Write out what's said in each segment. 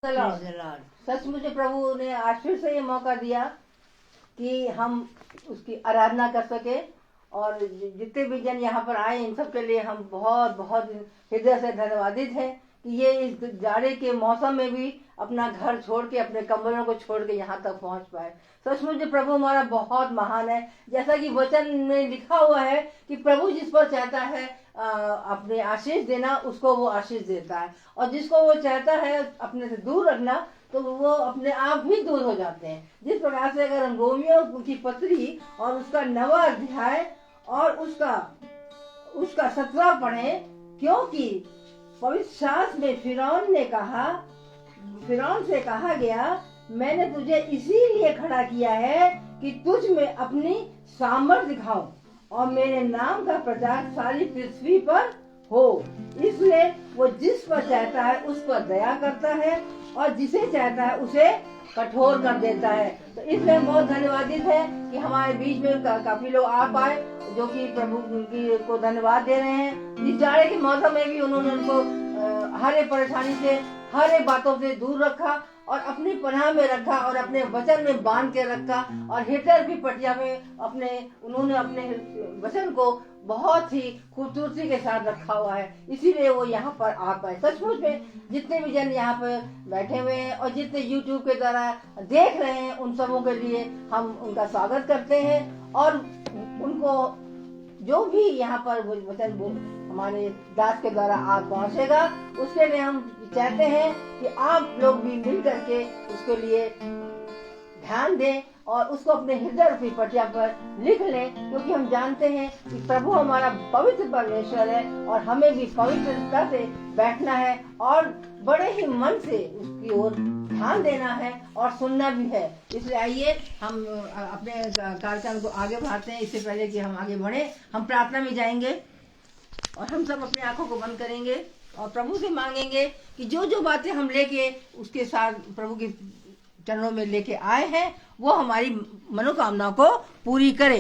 सचमुच प्रभु ने आज फिर से ये मौका दिया कि हम उसकी आराधना कर सके। और जितने भी जन यहाँ पर आए इन सब के लिए हम बहुत बहुत हृदय से धन्यवादित हैं कि ये इस जाड़े के मौसम में भी अपना घर छोड़ के अपने कमरों को छोड़ के यहाँ तक पहुँच पाए। सचमुच प्रभु हमारा बहुत महान है। जैसा कि वचन में लिखा हुआ है कि प्रभु जिस पर चाहता है अपने आशीष देना उसको वो आशीष देता है, और जिसको वो चाहता है अपने से दूर रखना तो वो अपने आप ही दूर हो जाते हैं। जिस प्रकार से अगर हम रोमियो की पत्री और उसका 9वां अध्याय और उसका 17 पढ़े, क्योंकि पवित्र शास्त्र में फिरौन से कहा गया, मैंने तुझे इसीलिए खड़ा किया है कि तुझ में अपनी सामर्थ दिखाऊं और मेरे नाम का प्रचार सारी पृथ्वी पर हो। इसलिए वो जिस पर चाहता है उस पर दया करता है और जिसे चाहता है उसे कठोर कर देता है। तो इसलिए हम बहुत धन्यवादित है कि हमारे बीच में काफी लोग आ पाए जो कि प्रभु को धन्यवाद दे रहे हैं। इस जाड़े के मौसम में भी उन्होंने उनको हर एक परेशानी से हर एक बातों से दूर रखा और अपनी पनाह में रखा और अपने वचन में बांध के रखा, और हिटर भी पटिया में उन्होंने अपने वचन को बहुत ही खूबसूरती के साथ रखा हुआ है। इसीलिए वो यहाँ पर आ पाए। सचमुच में जितने भी जन यहाँ पर बैठे हुए हैं और जितने YouTube के द्वारा देख रहे हैं उन सबों के लिए हम उनका स्वागत करते हैं। और उनको जो भी यहाँ पर वचन हमारे दास के द्वारा आज पहुँचेगा उसके लिए हम चाहते हैं कि आप लोग भी मिल करके उसके लिए ध्यान दें और उसको अपने हृदय रूपी पटिया पर लिख लें, क्योंकि हम जानते हैं कि प्रभु हमारा पवित्र परमेश्वर है और हमें भी पवित्रता से बैठना है और बड़े ही मन से उसकी ओर ध्यान देना है और सुनना भी है। इसलिए आइए हम अपने कार्यक्रम को आगे बढ़ाते हैं। इससे पहले कि हम आगे बढ़े, हम प्रार्थना में जाएंगे और हम सब अपनी आंखों को बंद करेंगे और प्रभु से मांगेंगे कि जो जो बातें हम लेके उसके साथ प्रभु के चरणों में लेके आए हैं वो हमारी मनोकामना को पूरी करे।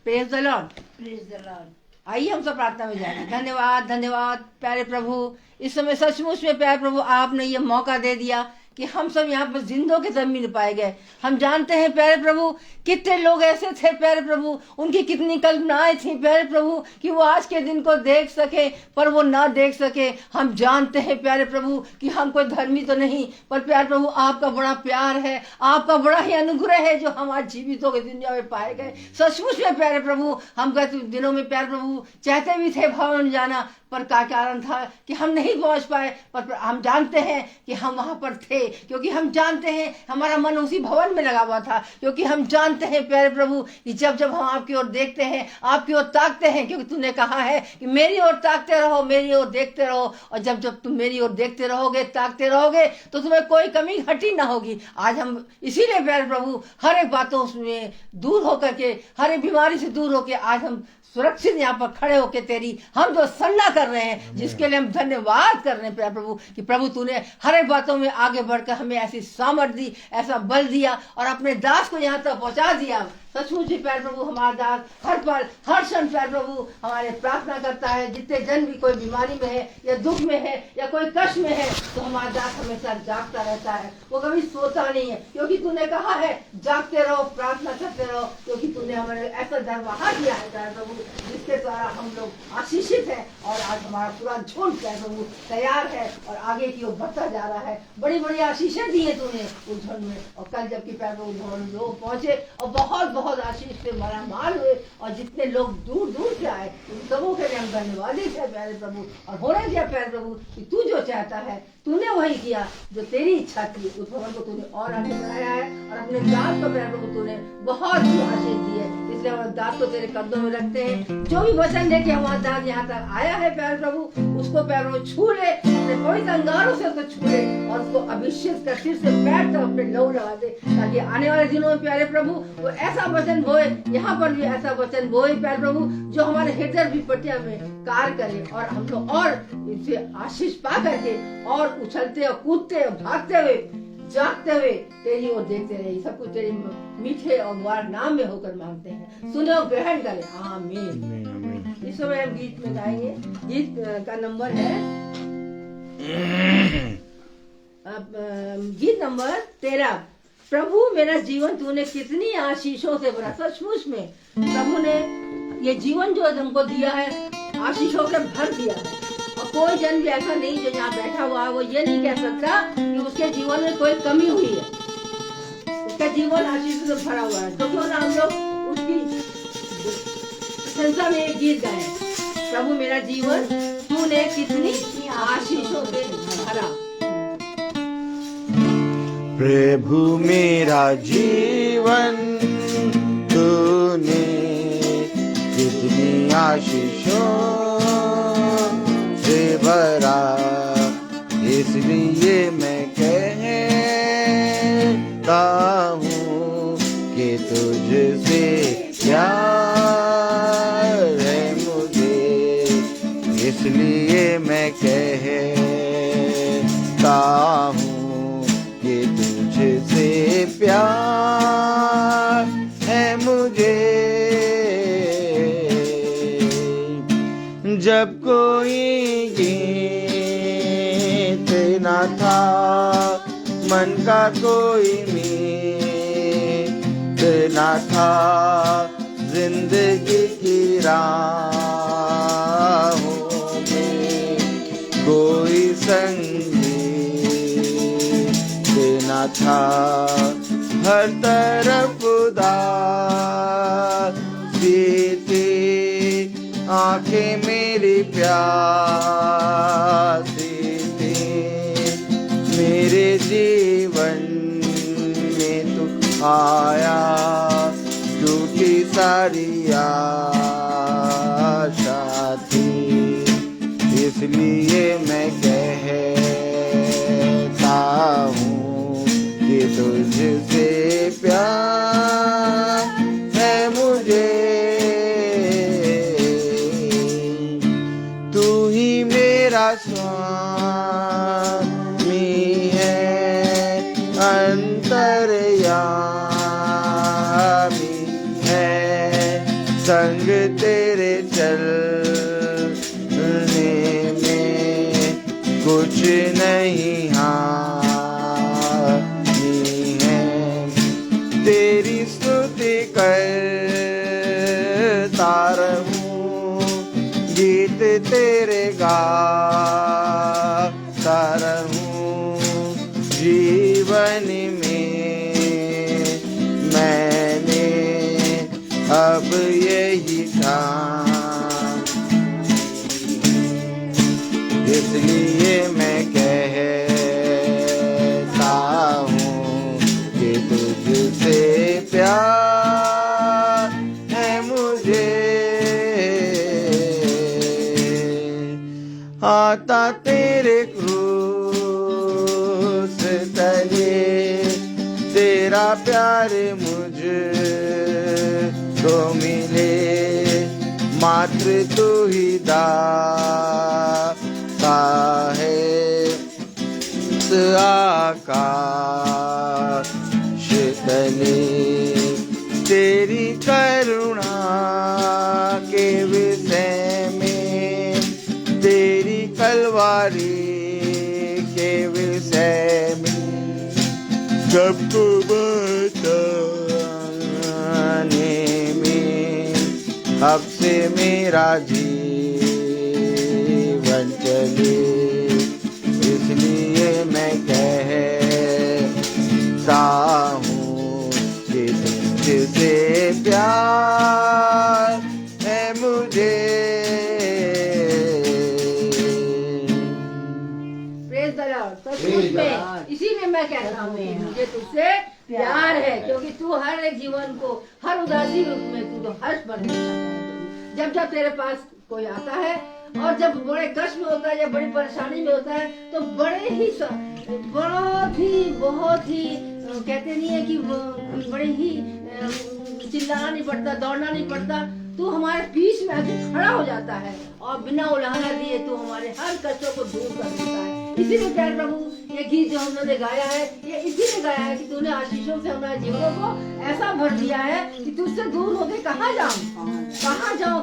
Praise the Lord, praise the Lord. आइए हम सब प्रार्थना में जाएंगे। धन्यवाद धन्यवाद प्यारे प्रभु, इस समय सचमुच में प्यारे प्रभु आपने ये मौका दे दिया कि हम सब यहाँ पर जिंदों के जमीन पाए गए। हम जानते हैं प्यारे प्रभु कितने लोग ऐसे थे प्यारे प्रभु, उनकी कितनी कल्पनाएं थी प्यारे प्रभु कि वो आज के दिन को देख सके पर वो ना देख सके। हम जानते हैं प्यारे प्रभु कि हम कोई धर्मी तो नहीं, पर प्यारे प्रभु आपका बड़ा प्यार है, आपका बड़ा ही अनुग्रह है जो हम आज जीवितों की दुनिया में पाए गए। सचमुच में प्यारे प्रभु हम गए दिनों में प्यारे प्रभु चाहते भी थे भवन जाना, पर क्या कारण था कि हम नहीं पहुंच पाए। पर हम जानते हैं कि हम वहां पर थे, क्योंकि हम जानते हैं हमारा मन उसी भवन में लगा हुआ था। क्योंकि हम जानते हैं प्यारे प्रभु कि जब जब हम आपकी ओर देखते हैं, आपकी ओर ताकते हैं, क्योंकि तूने कहा है कि मेरी ओर ताकते रहो, मेरी ओर देखते रहो, और जब जब तुम मेरी ओर देखते रहोगे, ताकते रहोगे तो तुम्हें कोई कमी घटी ना होगी। आज हम इसीलिए प्यारे प्रभु हर एक बातों में दूर होकर के, हर एक बीमारी से दूर होकर आज हम सुरक्षित यहाँ पर खड़े होके तेरी हम जो सराहना कर रहे हैं, जिसके लिए हम धन्यवाद कर रहे हैं प्यारे प्रभु कि प्रभु तूने हर एक बातों में आगे बढ़कर हमें ऐसी सामर्थ दी, ऐसा बल दिया और अपने दास को यहाँ तक पहुँचा दिया। सचमुच ही प्यारे प्रभु हमारा दास हर पल हर क्षण प्यारे प्रभु हमारे प्रार्थना करता है। जितने जन भी कोई बीमारी में है या दुख में है या कोई कष्ट में है तो हमारा दास हमेशा जागता रहता है, वो कभी सोता नहीं है, क्योंकि तूने कहा है जागते रहो, प्रार्थना करते रहो, क्योंकि तूने हमें ऐसा दरवाजा दिया है प्यारे प्रभु जिसके द्वारा हम लोग आशीषित है। और आज हमारा पूरा झुंड प्यारे प्रभु तैयार है और आगे की ओर बढ़ता जा रहा है। बड़ी बड़ी आशीषें दी है तूने उस झुंड में, और कल जबकि प्यारे प्रभु लोग पहुंचे और बहुत बहुत आशीष से मालामाल हुए, और जितने लोग दूर दूर से आए उन सबों के लिए हम धन्यवादित है प्यारे प्रभु। और होने दिया प्यारे प्रभु कि तू जो चाहता है तूने वही किया, जो तेरी इच्छा थी उस भवन को तूने और आगे बढ़ाया है, और अपने दास को प्यारे प्रभु तूने बहुत ही आशीष दी है। इसलिए हमारे दास को तेरे कदमों में रखते हैं। जो भी वचन लेके हमारा दास यहाँ तक आया है प्यारे प्रभु उसको प्यारे प्रभु छू ले, अपने पवित्र अंगारों से उसको छू ले और उसको अभिषेक कर सिर से पैर तक अपने लहू लगा दे, ताकि आने वाले दिनों में प्यारे प्रभु वो ऐसा वचन बोए, यहाँ पर भी ऐसा वचन बोए प्यारे प्रभु जो हमारे हृदय भी पटिया में कार्य करे और हम लोग और इनसे आशीष पा करके और उछलते और कूदते और भागते हुए जागते हुए तेरी ओर देखते रहे। सब कुछ तेरे मीठे और मुबारक नाम में होकर मांगते हैं, सुनो ग्रहण करें, आमीन। इस समय हम गीत में गाएंगे। गीत का नंबर है गीत नंबर 13। प्रभु मेरा जीवन तूने कितनी आशीषों से भरा। सचमुच में प्रभु ने ये जीवन जो तुमको दिया है आशीषों से भर दिया है। और कोई जन भी ऐसा नहीं जो यहाँ बैठा हुआ है वो ये नहीं कह सकता कि उसके जीवन में कोई कमी हुई है। उसका जीवन आशीषों से भरा हुआ है। तो क्यों ना हम लोग उसकी प्रशंसा में एक गीत गाएं। प्रभु मेरा जीवन तूने कितनी आशीषों से भरा। प्रभु मेरा जीवन तूने कितनी आशीषों से भरा, इसलिए मैं कहता हूँ कि तुझसे प्यार है मुझे, इसलिए मैं कहता हूँ कि तुझसे प्यार है मुझे। जब कोई गीत न था, मन का कोई मीत न था, जिंदगी की राहों में कोई संगीत न था, हर तरफ उदासी थी, आंखें मेरी प्यासी थी, मेरे जीवन में तू आया, टूटी सारी आशा थी, इसलिए मैं कहता हूँ कि तुझसे प्यार है मुझे। तू ही मेरा स्वामी है, अंतर्यामी है, संग तेरे चलने में कुछ नहीं हानि है, तेरी स्तुति करता रहूं, गीत तेरे गाता रहूं, जीवन में मैंने अब यही ठान, इसलिए मैं कहता हूँ कि तुझसे प्यार है मुझे। आता तेरे क्रूस तले, तेरा प्यार मुझको मिले, मात्र तू ही दाता है, इस आकाश तले, तेरी करुणा के विषय में, तेरी कलवारी के विषय में सबको बताने में अब से मेरा जीवन चले, इसलिए मैं कहता हूँ कि तुझसे प्यार है मुझे। Praise the Lord. सचमुच में इसीलिए मैं कहता हूँ कि मुझे तुझसे प्यार है, क्योंकि तू हर एक जीवन को, हर उदासी में तू तो हर्ष भर देता है। जब जब तेरे पास कोई आता है और जब बड़े कष्ट में होता है या बड़ी परेशानी में होता है तो बहुत ही कहते नहीं है कि बड़े ही चिल्लाना नहीं पड़ता, दौड़ना नहीं पड़ता, तू हमारे बीच में आके खड़ा हो जाता है और बिना उलाहना दिए तू हमारे हर कष्टों को दूर कर देता है। इसीलिए प्यारे प्रभु ये गीत जो हमने गाया है ये इसीलिए गाया है कि तूने आशीषों से हमारे जीवनों को ऐसा भर दिया है कि तुझसे दूर होके कहाँ जाऊँ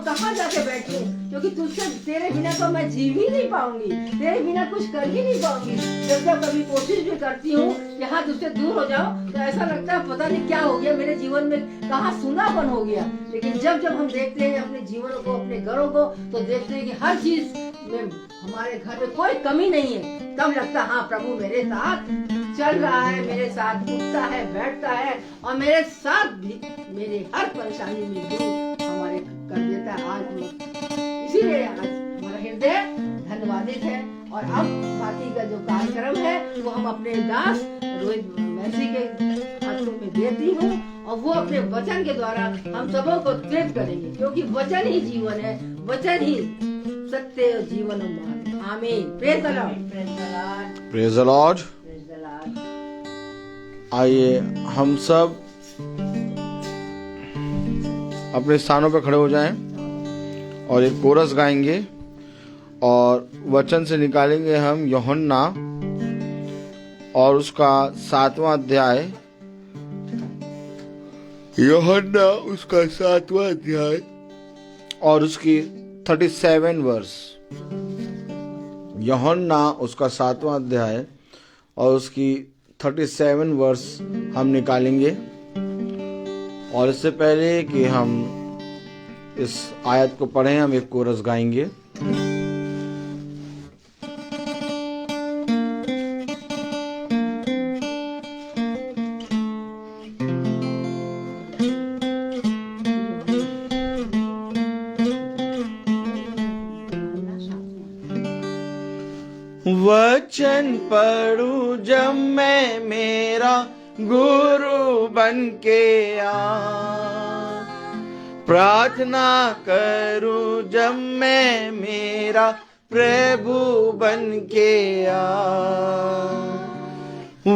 कहाँ जाके बैठूं, क्योंकि तुझसे तेरे बिना तो मैं जी भी नहीं पाऊंगी, तेरे बिना कुछ कर ही नहीं पाऊंगी। जब कभी कोशिश भी करती हूँ कि हाँ तुझसे दूर हो जाओ तो ऐसा लगता है पता नहीं क्या हो गया मेरे जीवन में, कहाँ सूनापन हो गया। लेकिन जब हम देखते हैं अपने जीवनों को, अपने घरों को, तो देखते हैं कि हर चीज में हमारे घर में कोई कमी नहीं है, तब लगता हाँ प्रभु मेरे साथ चल रहा है, मेरे साथ उठता है बैठता है और मेरे साथ भी मेरे हर परेशानी में दूर हमारे कर देता है। आज इसीलिए आज हमारा हृदय धन्यवादित है। और अब बाकी का जो कार्यक्रम है वो हम अपने दास रोहित मैसी के हाथों में देती हूँ और वो अपने वचन के द्वारा हम सबों को प्रेरित करेंगे, क्योंकि वचन ही जीवन है, वचन ही सत्य और जीवन और मार्ग। आमीन। Praise the Lord. Praise the Lord. आइए हम सब अपने स्थानों पर खड़े हो जाएं और एक कोरस गाएंगे और वचन से निकालेंगे हम यूहन्ना और उसका 7वां अध्याय, यूहन्ना उसका 7वां अध्याय और उसकी 37 वर्ष। यूहन्ना उसका 7वां अध्याय और उसकी 37 वर्ष हम निकालेंगे। और इससे पहले कि हम इस आयत को पढ़ें हम एक कोरस गाएंगे। वचन पढ़ूं जब मैं मेरा गुरु बन के आ, प्रार्थना करूं जब मैं मेरा प्रभु बन के आ,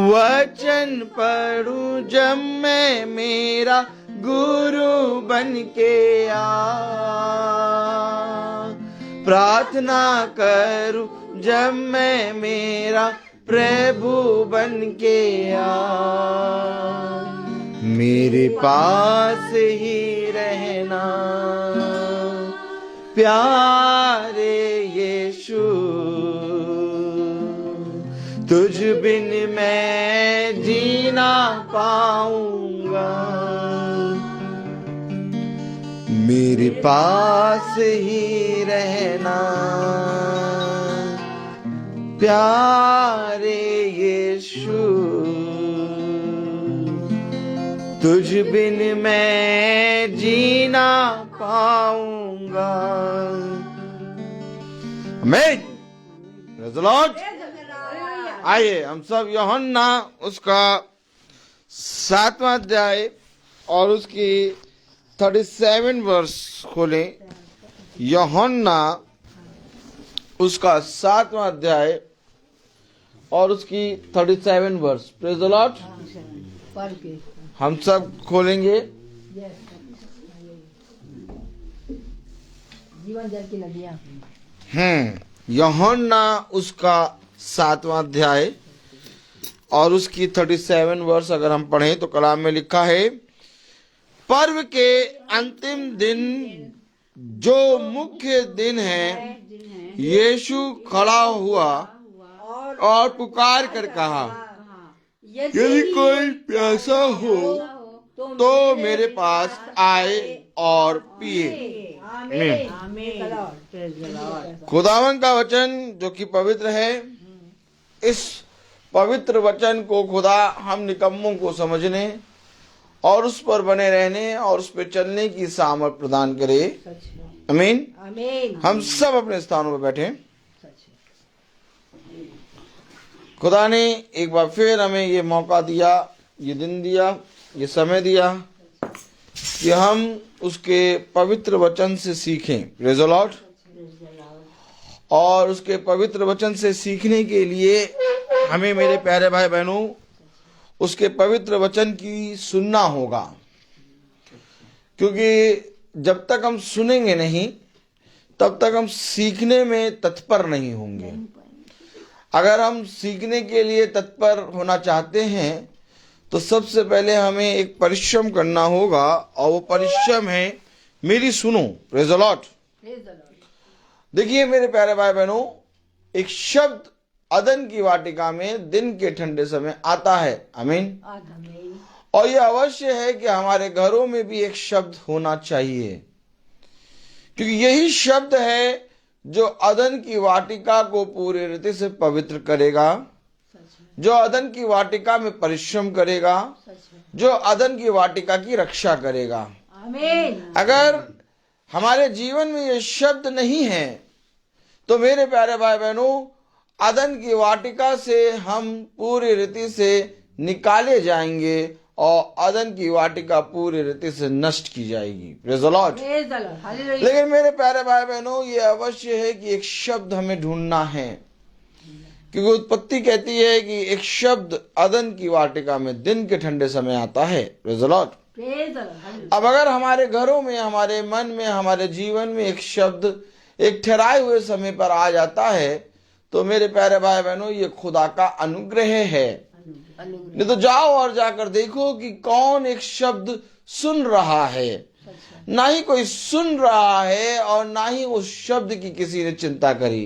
वचन पढ़ूं जब मैं मेरा गुरु बन के आ, प्रार्थना करूं जब मैं मेरा प्रभु बन के आ, मेरे पास ही रहना प्यारे यीशु, तुझ बिन मैं जीना पाऊंगा, मेरे पास ही रहना प्यारे यीशु, तुझ बिन मैं जीना पाऊंगा। आमीन। Praise the Lord. आइए हम सब यूहन्ना उसका 7वां अध्याय और उसकी 37 वर्ष खोलें। यूहन्ना उसका 7वां अध्याय और उसकी 37 वर्ष। Praise the Lord. हम सब खोलेंगे। जीवन जल की नदियां। यूहन्ना उसका 7वां अध्याय और उसकी 37 वर्ष अगर हम पढ़ें तो कलाम में लिखा है, पर्व के अंतिम दिन जो मुख्य दिन है, यीशु खड़ा हुआ और पुकार कर कहा, यदि कोई प्यासा हो तो मेरे पास आए और पिए। खुदावन का वचन जो कि पवित्र है, इस पवित्र वचन को खुदा हम निकम्मों को समझने और उस पर बने रहने और उस पर चलने की सामर्थ प्रदान करे। आमीन। हम सब अपने स्थानों पर बैठे। खुदा ने एक बार फिर हमें ये मौका दिया, ये दिन दिया, ये समय दिया कि हम उसके पवित्र वचन से सीखें। Praise the Lord. और उसके पवित्र वचन से सीखने के लिए हमें, मेरे प्यारे भाई बहनों, उसके पवित्र वचन की सुनना होगा, क्योंकि जब तक हम सुनेंगे नहीं तब तक हम सीखने में तत्पर नहीं होंगे। अगर हम सीखने के लिए तत्पर होना चाहते हैं तो सबसे पहले हमें एक परिश्रम करना होगा, और वो परिश्रम है मेरी सुनो। Praise the Lord. देखिए मेरे प्यारे भाई बहनों, एक शब्द अदन की वाटिका में दिन के ठंडे समय आता है। आमीन। और यह अवश्य है कि हमारे घरों में भी एक शब्द होना चाहिए, क्योंकि यही शब्द है जो अदन की वाटिका को पूरी रीति से पवित्र करेगा, जो अदन की वाटिका में परिश्रम करेगा, जो अदन की वाटिका की रक्षा करेगा। आमीन। अगर हमारे जीवन में ये शब्द नहीं है तो मेरे प्यारे भाई बहनों, अदन की वाटिका से हम पूरी रीति से निकाले जाएंगे और अदन की वाटिका पूरी रीति से नष्ट की जाएगी। Praise the Lord. लेकिन मेरे प्यारे भाई बहनों, ये अवश्य है कि एक शब्द हमें ढूंढना है, क्योंकि उत्पत्ति कहती है कि एक शब्द अदन की वाटिका में दिन के ठंडे समय आता है। Praise the Lord. अब अगर हमारे घरों में, हमारे मन में, हमारे जीवन में एक शब्द एक ठहराए हुए समय पर आ जाता है तो मेरे प्यारे भाई बहनों, ये खुदा का अनुग्रह है। नहीं तो जाओ और जाकर देखो कि कौन एक शब्द सुन रहा है। ना ही कोई सुन रहा है और ना ही उस शब्द की किसी ने चिंता करी,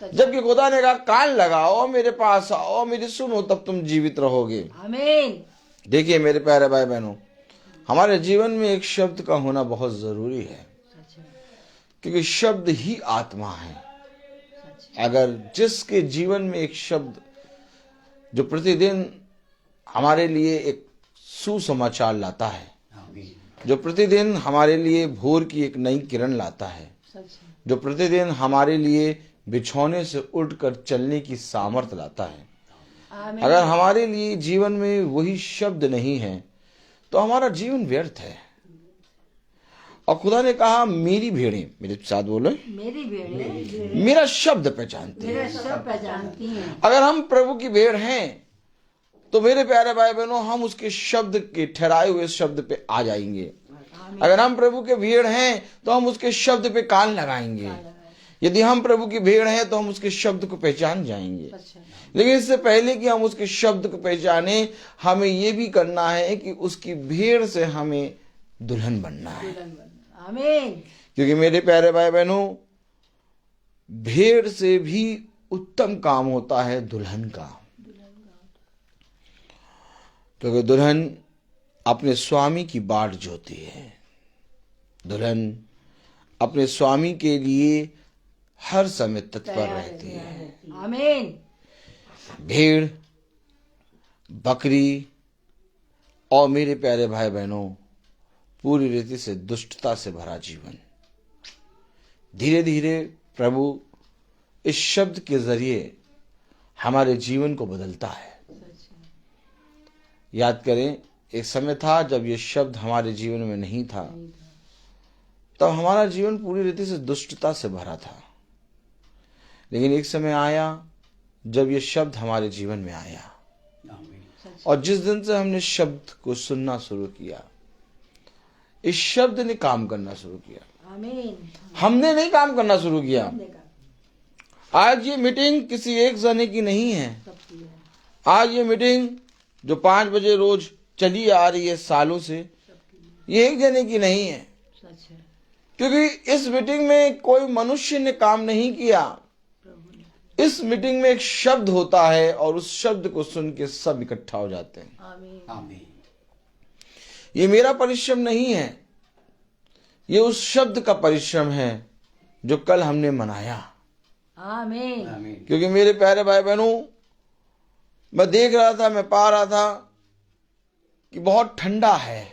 जबकि खुदा ने कहा कान लगाओ, मेरे पास आओ, मेरी सुनो, तब तुम जीवित रहोगे। आमीन। देखिए मेरे प्यारे भाई बहनों, हमारे जीवन में एक शब्द का होना बहुत जरूरी है, क्योंकि शब्द ही आत्मा है। अगर जिसके जीवन में एक शब्द जो प्रतिदिन हमारे लिए एक सुसमाचार लाता है, जो प्रतिदिन हमारे लिए भोर की एक नई किरण लाता है, जो प्रतिदिन हमारे लिए बिछौने से उठकर चलने की सामर्थ्य लाता है, अगर हमारे लिए जीवन में वही शब्द नहीं है तो हमारा जीवन व्यर्थ है। और खुदा ने कहा मेरी भेड़ें, मेरे साथ बोलो, मेरी भेड़ें मेरा शब्द पहचानती हैं। अगर हम प्रभु की भेड़ हैं तो मेरे प्यारे भाई बहनों, हम उसके शब्द के ठहराए हुए शब्द पे आ जाएंगे। अगर हम प्रभु के भेड़ हैं तो हम उसके शब्द पे कान लगाएंगे। यदि हम प्रभु की भेड़ हैं तो हम उसके शब्द को पहचान जाएंगे। लेकिन इससे पहले कि हम उसके शब्द को पहचाने, हमें यह भी करना है कि उसकी भेड़ से हमें दुल्हन बनना है। आमीन। क्योंकि मेरे प्यारे भाई बहनों, भेड़ से भी उत्तम काम होता है दुल्हन का, क्योंकि दुल्हन अपने स्वामी की बाट जोती है। दुल्हन अपने स्वामी के लिए हर समय तत्पर रहती है। आमीन। भेड़, बकरी और मेरे प्यारे भाई बहनों, पूरी रीति से दुष्टता से भरा जीवन। धीरे धीरे प्रभु इस शब्द के जरिए हमारे जीवन को बदलता है। याद करें, एक समय था जब ये शब्द हमारे जीवन में नहीं था, तब हमारा जीवन पूरी रीति से दुष्टता से भरा था। लेकिन एक समय आया जब ये शब्द हमारे जीवन में आया, और जिस दिन से हमने शब्द को सुनना शुरू किया, इस शब्द ने काम करना शुरू किया। आमीन। हमने नहीं काम करना शुरू किया। आज ये मीटिंग किसी एक जने की नहीं है। आज ये मीटिंग जो 5 बजे रोज चली आ रही है सालों से, ये एक जने की नहीं है, क्योंकि इस मीटिंग में कोई मनुष्य ने काम नहीं किया। इस मीटिंग में एक शब्द होता है और उस शब्द को सुन के सब इकट्ठा हो जाते हैं। आमीन। ये मेरा परिश्रम नहीं है, ये उस शब्द का परिश्रम है जो कल हमने मनाया। आमीन। क्योंकि मेरे प्यारे भाई बहनों, मैं देख रहा था, मैं पा रहा था कि बहुत ठंडा है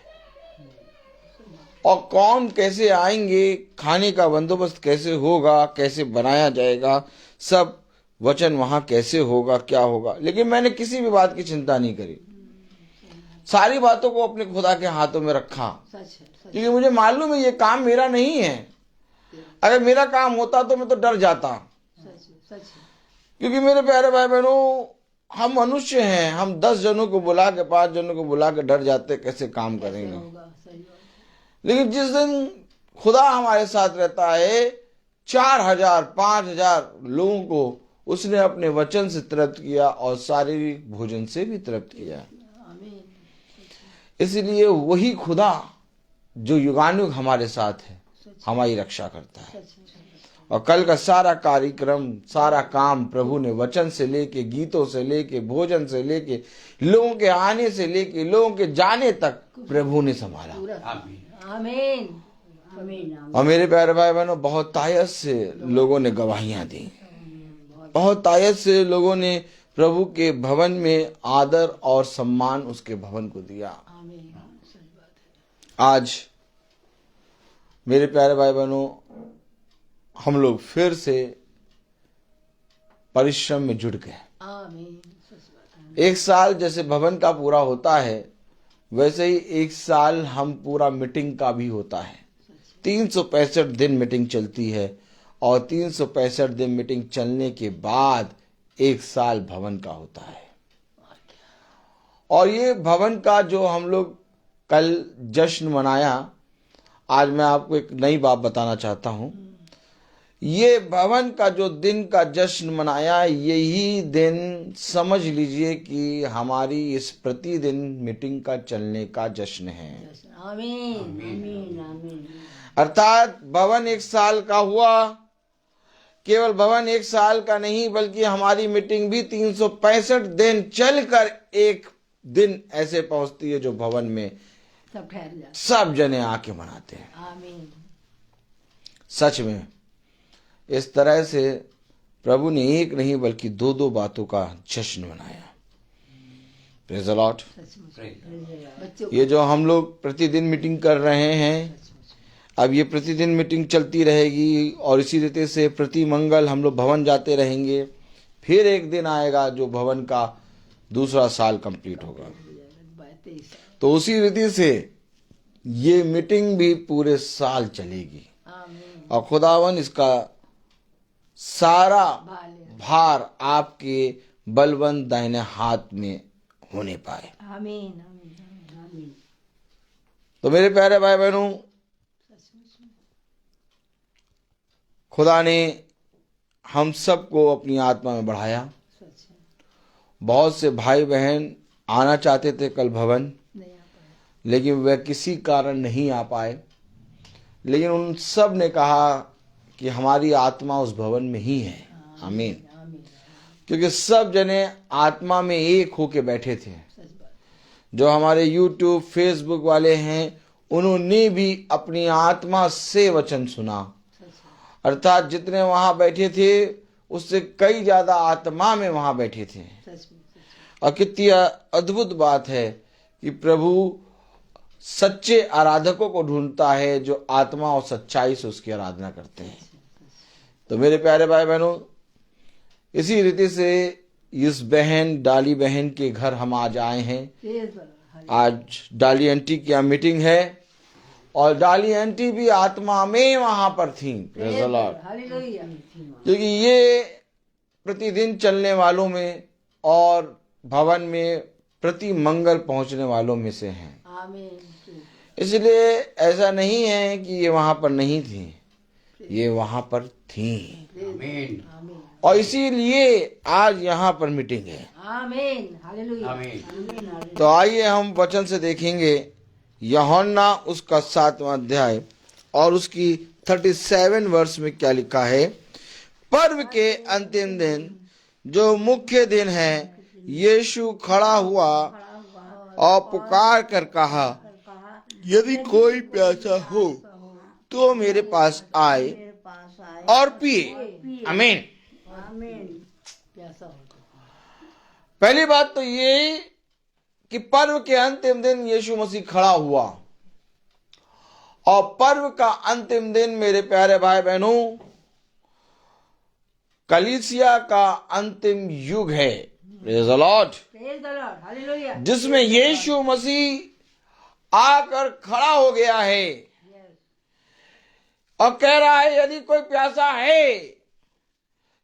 और कौन कैसे आएंगे, खाने का बंदोबस्त कैसे होगा, कैसे बनाया जाएगा, सब वचन वहां कैसे होगा, क्या होगा। लेकिन मैंने किसी भी बात की चिंता नहीं करी, सारी बातों को अपने खुदा के हाथों में रखा, क्योंकि मुझे मालूम है ये काम मेरा नहीं है। अगर मेरा काम होता तो मैं तो डर जाता, क्योंकि मेरे प्यारे भाई बहनों, हम मनुष्य हैं। हम 10 जनों को बुला के, 5 जनों को बुला के डर जाते कैसे काम करेंगे। लेकिन जिस दिन खुदा हमारे साथ रहता है, 4000 5000 लोगों को उसने अपने वचन से तृप्त किया और शारीरिक भोजन से भी तृप्त किया। इसलिए वही खुदा जो युगानुग हमारे साथ है, हमारी रक्षा करता है। और कल का सारा कार्यक्रम, सारा काम प्रभु ने वचन से लेके, गीतों से लेके, भोजन से लेके, लोगों के आने से लेके लोगों के जाने तक प्रभु ने संभाला। आमीन। और मेरे प्यारे भाई बहनों, बहुत तायत से लोगों ने गवाहियां दी, बहुत तायत से लोगों ने प्रभु के भवन में आदर और सम्मान उसके भवन को दिया। आज मेरे प्यारे भाई बहनों, हम लोग फिर से परिश्रम में जुट गए। एक साल जैसे भवन का पूरा होता है, वैसे ही एक साल हम पूरा मीटिंग का भी होता है। 365 दिन मीटिंग चलती है और 365 दिन मीटिंग चलने के बाद एक साल भवन का होता है। और ये भवन का जो हम लोग कल जश्न मनाया, आज मैं आपको एक नई बात बताना चाहता हूं। ये भवन का जो दिन का जश्न मनाया, यही दिन समझ लीजिए कि हमारी इस प्रतिदिन मीटिंग का चलने का जश्न है। आमीन। अर्थात भवन एक साल का हुआ, केवल भवन एक साल का नहीं बल्कि हमारी मीटिंग भी 365 दिन चलकर एक दिन ऐसे पहुंचती है जो भवन में सब ठहर जाते, सब जने आके मनाते हैं। आमीन। सच में इस तरह से प्रभु ने एक नहीं बल्कि दो दो बातों का जश्न मनाया। Praise the Lord. बच्चों ये जो हम लोग प्रतिदिन मीटिंग कर रहे हैं, अब ये प्रतिदिन मीटिंग चलती रहेगी और इसी रीति से प्रति मंगल हम लोग भवन जाते रहेंगे। फिर एक दिन आएगा जो भवन का दूसरा साल कंप्लीट होगा, तो उसी रीति से ये मीटिंग भी पूरे साल चलेगी और खुदावन इसका सारा भार आपके बलवंत दाहिने हाथ में होने पाए। आमीन। तो मेरे प्यारे भाई बहनों, खुदा ने हम सबको अपनी आत्मा में बढ़ाया। बहुत से भाई बहन आना चाहते थे कल भवन, लेकिन वह किसी कारण नहीं आ पाए। लेकिन उन सब ने कहा कि हमारी आत्मा उस भवन में ही है। आमीन। क्योंकि सब जने आत्मा में एक होके बैठे थे। जो हमारे यूट्यूब फेसबुक वाले हैं, उन्होंने भी अपनी आत्मा से वचन सुना। अर्थात जितने वहां बैठे थे उससे कई ज्यादा आत्मा में वहां बैठे थे। और कितनी अद्भुत बात है कि प्रभु सच्चे आराधकों को ढूंढता है जो आत्मा और सच्चाई से उसकी आराधना करते हैं। तो मेरे प्यारे भाई बहनों, इसी रीति से इस बहन डाली बहन के घर हम आज आए हैं। आज डाली आंटी की मीटिंग है और डाली आंटी भी आत्मा में वहां पर थी। Praise the Lord. क्योंकि ये प्रतिदिन चलने वालों में और भवन में प्रति मंगल पहुंचने वालों में से हैं। इसलिए ऐसा नहीं है कि ये वहां पर नहीं थी, ये वहां पर थी। और इसीलिए आज यहाँ पर मीटिंग है। तो आइए हम वचन से देखेंगे यूहन्ना उसका 7वां अध्याय और उसकी 37 वर्ष में क्या लिखा है। पर्व के अंतिम दिन जो मुख्य दिन है, यीशु खड़ा हुआ और पुकार कर कहा, यदि कोई प्यासा हो तो मेरे पास आए और पिए। आमीन। पहली बात तो ये कि पर्व के अंतिम दिन यीशु मसीह खड़ा हुआ, और पर्व का अंतिम दिन मेरे प्यारे भाई बहनों कलीसिया का अंतिम युग है। Praise the Lord. जिसमें यीशु मसीह आकर खड़ा हो गया है और कह रहा है, यदि कोई प्यासा है,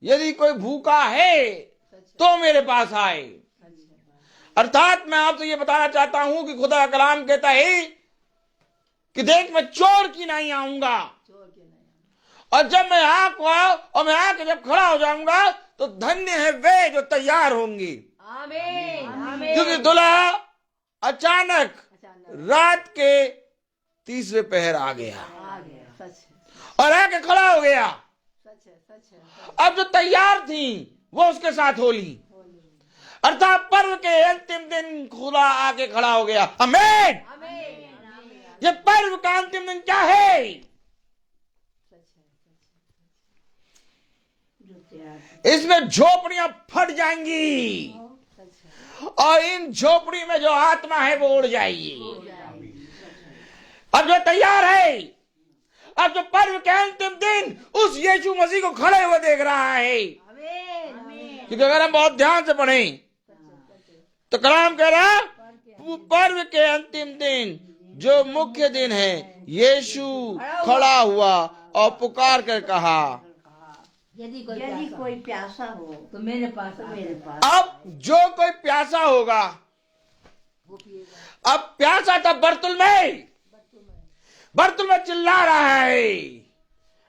यदि कोई भूखा है तो मेरे पास आए। अर्थात मैं आपसे ये बताना चाहता हूं कि खुदा का कलाम कहता है कि देख मैं चोर की नहीं आऊंगा, और जब मैं आऊं और मैं आके जब खड़ा हो जाऊंगा तो धन्य है वे जो तैयार होंगे, आमीन आमीन। क्योंकि दूल्हा अचानक रात के तीसरे पहर आ गया आ गया, सच है और आके खड़ा हो गया। सच है सच है। अब जो तैयार थी वो उसके साथ होली, अर्थात पर्व के अंतिम दिन खुदा आके खड़ा हो गया। आमीन। ये पर्व का अंतिम दिन क्या है? इसमें झोपड़ियां फट जाएंगी और इन झोपड़ी में जो आत्मा है वो उड़ जाएगी। अब जो तैयार है, अब जो पर्व के अंतिम दिन उस यीशु मसीह को खड़े हुए देख रहा है, क्योंकि अगर हम बहुत ध्यान से पढ़ें तो कलाम कह रहा पर्व के अंतिम दिन जो मुख्य दिन है, यीशु खड़ा हुआ और पुकार कर कहा, यदि कोई प्यासा हो तो मेरे पास अब जो कोई प्यासा होगा, अब प्यासा था बर्तुल में चिल्ला रहा है।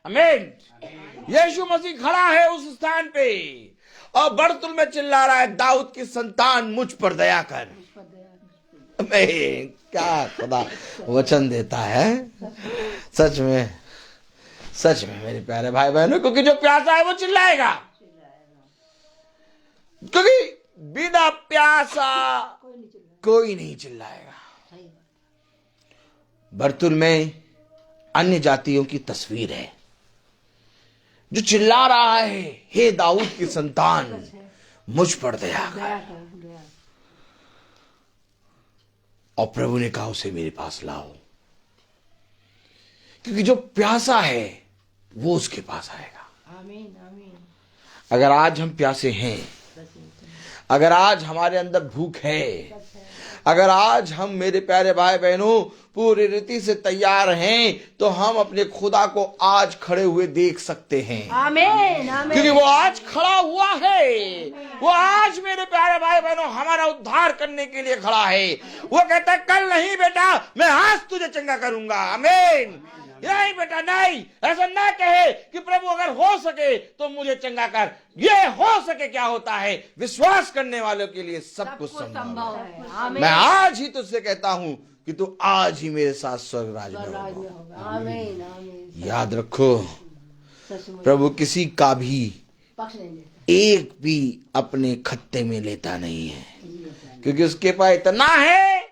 आमीन। यीशु मसीह खड़ा है उस स्थान पे और बर्तुल में चिल्ला रहा है, दाऊद की संतान मुझ पर दया कर। आमीन। क्या खुदा वचन देता है, सच में मेरे प्यारे भाई बहनों, क्योंकि जो प्यासा है वो चिल्लाएगा, क्योंकि बिना प्यासा कोई नहीं चिल्लाएगा। बर्तुल में अन्य जातियों की तस्वीर है जो चिल्ला रहा है, हे दाऊद की संतान मुझ पर दया कर। और प्रभु ने कहा उसे मेरे पास लाओ, क्योंकि जो प्यासा है वो उसके पास आएगा। आमीन आमीन। अगर आज हम प्यासे हैं, अगर आज हमारे अंदर भूख है, अगर आज हम मेरे प्यारे भाई बहनों पूरी रीति से तैयार हैं, तो हम अपने खुदा को आज खड़े हुए देख सकते हैं। आमीन आमीन। क्योंकि वो आज खड़ा हुआ है, वो आज मेरे प्यारे भाई बहनों हमारा उद्धार करने के लिए खड़ा है। वो कहता है कल नहीं बेटा, मैं आज तुझे चंगा करूंगा। आमीन। नहीं बेटा नहीं, ऐसा ना कहे कि प्रभु अगर हो सके तो मुझे चंगा कर। ये हो सके क्या होता है? विश्वास करने वालों के लिए सब कुछ संभव है। मैं आज ही तुझसे कहता हूं कि तू आज ही मेरे साथ स्वर्ग राज में होगा। आमीन आमीन। याद रखो, प्रभु किसी का भी एक भी अपने खत्ते में लेता नहीं है, क्योंकि उसके पास इतना है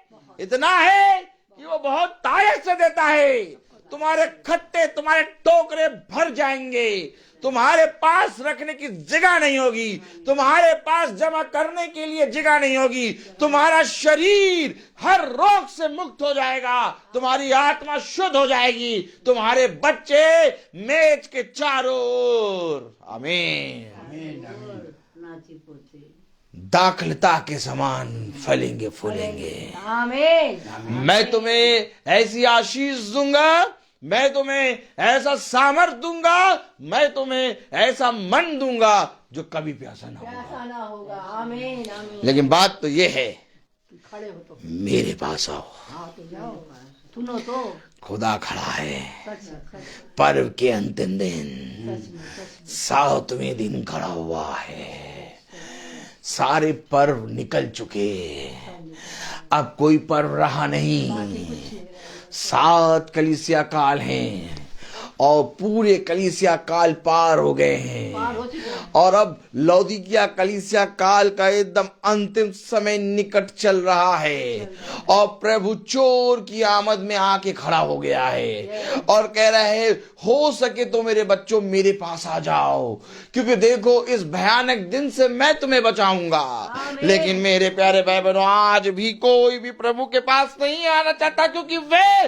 कि वो बहुत ताकत से देता है। तुम्हारे खट्टे, तुम्हारे टोकरे भर जाएंगे, तुम्हारे पास रखने की जगह नहीं होगी, तुम्हारे पास जमा करने के लिए जगह नहीं होगी। तुम्हारा शरीर हर रोग से मुक्त हो जाएगा, तुम्हारी आत्मा शुद्ध हो जाएगी, तुम्हारे बच्चे मेज के चारों ओर आमीन दाखलता के समान फलेंगे फूलेंगे। आमीन। मैं तुम्हें ऐसी आशीष दूंगा, मैं तुम्हें ऐसा सामर्थ दूंगा, मैं तुम्हें ऐसा मन दूंगा जो कभी प्यासा ना होगा। आमीन आमीन। लेकिन बात तो ये है, खड़े हो तो मेरे पास आओ। तो जाओ, सुनो तो। खुदा खड़ा है सच पर्व के अंतिम दिन, 7वें दिन खड़ा हुआ है। सारे पर्व निकल चुके, अब कोई पर्व रहा नहीं। 7 कलीसिया काल हैं और पूरे कलीसिया काल पार हो गए हैं, और अब लौदीकिया कलीसिया काल का एकदम अंतिम समय निकट चल रहा है, और प्रभु चोर की आमद में आके खड़ा हो गया है और कह रहा है हो सके तो मेरे बच्चों मेरे पास आ जाओ, क्योंकि देखो इस भयानक दिन से मैं तुम्हें बचाऊंगा। लेकिन मेरे प्यारे भाई बहनों, आज भी कोई भी प्रभु के पास नहीं आना चाहता, क्योंकि वे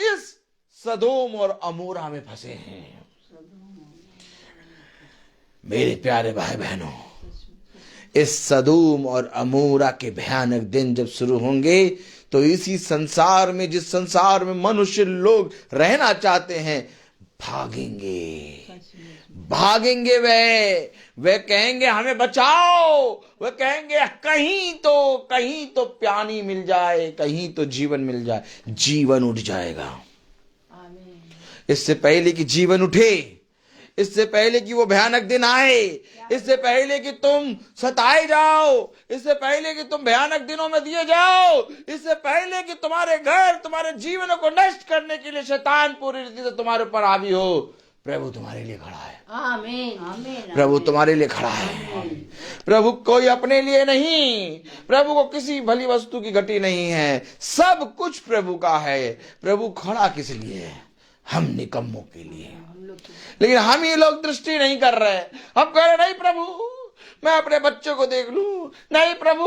इस सदोम और अमोरा में फंसे हैं। मेरे प्यारे भाई बहनों, इस सदोम और अमोरा के भयानक दिन जब शुरू होंगे, तो इसी संसार में, जिस संसार में मनुष्य लोग रहना चाहते हैं, भागेंगे वे कहेंगे हमें बचाओ, वे कहेंगे कहीं तो पानी मिल जाए, कहीं तो जीवन मिल जाए। जीवन उठ जाएगा। इससे पहले कि जीवन उठे, इससे पहले कि वो भयानक दिन आए, इससे पहले कि तुम सताए जाओ, इससे पहले कि तुम भयानक दिनों में दिए जाओ, इससे पहले कि तुम्हारे घर, तुम्हारे जीवन को नष्ट करने के लिए शैतान पूरी रीति से तुम्हारे ऊपर हावी हो, प्रभु तुम्हारे लिए खड़ा है। आमीन आमीन। प्रभु तुम्हारे लिए खड़ा है। प्रभु कोई अपने लिए नहीं, प्रभु को किसी भली वस्तु की घटी नहीं है, सब कुछ प्रभु का है। प्रभु खड़ा किस लिए है? हम निकम्मों के लिए। लेकिन हम ये लोग दृष्टि नहीं कर रहे। हम कह रहे नहीं प्रभु मैं अपने बच्चों को देख लूं, नहीं प्रभु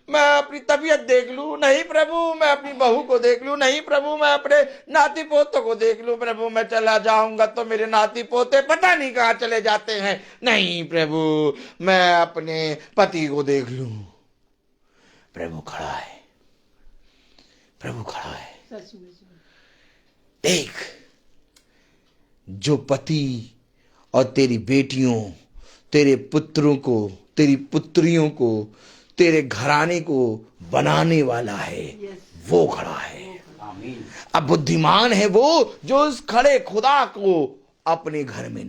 मैं अपनी तबीयत देख लूं, नहीं प्रभु मैं अपनी बहू को देख लूं, नहीं प्रभु मैं अपने नाती पोतों को देख लूं, प्रभु मैं चला जाऊंगा तो मेरे नाती पोते पता नहीं कहाँ चले जाते हैं, नहीं प्रभु मैं अपने पति को देख लूं। प्रभु खड़ा है, प्रभु खड़ा है। देख जो पति और तेरी बेटियों, तेरे पुत्रों को, तेरी पुत्रियों को, तेरे घराने को बनाने वाला है, वो खड़ा है। अब बुद्धिमान है वो जो उस खड़े खुदा को अपने घर में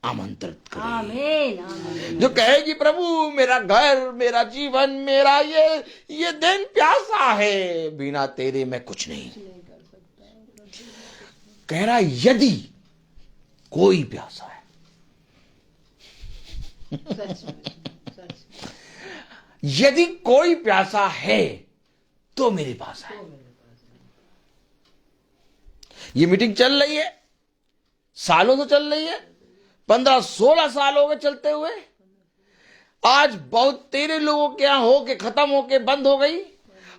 आमंत्रित करे। आमीन आमीन। जो कहेगी प्रभु मेरा घर, मेरा जीवन, मेरा ये दिन प्यासा है, बिना तेरे मैं कुछ नहीं। कह रहा यदि कोई प्यासा है, यदि कोई प्यासा है तो मेरे पास है। ये मीटिंग चल रही है, सालों से चल रही है, 15-16 साल हो गए चलते हुए। आज बहुत तेरे लोगों के यहां होके खत्म होके बंद हो गई,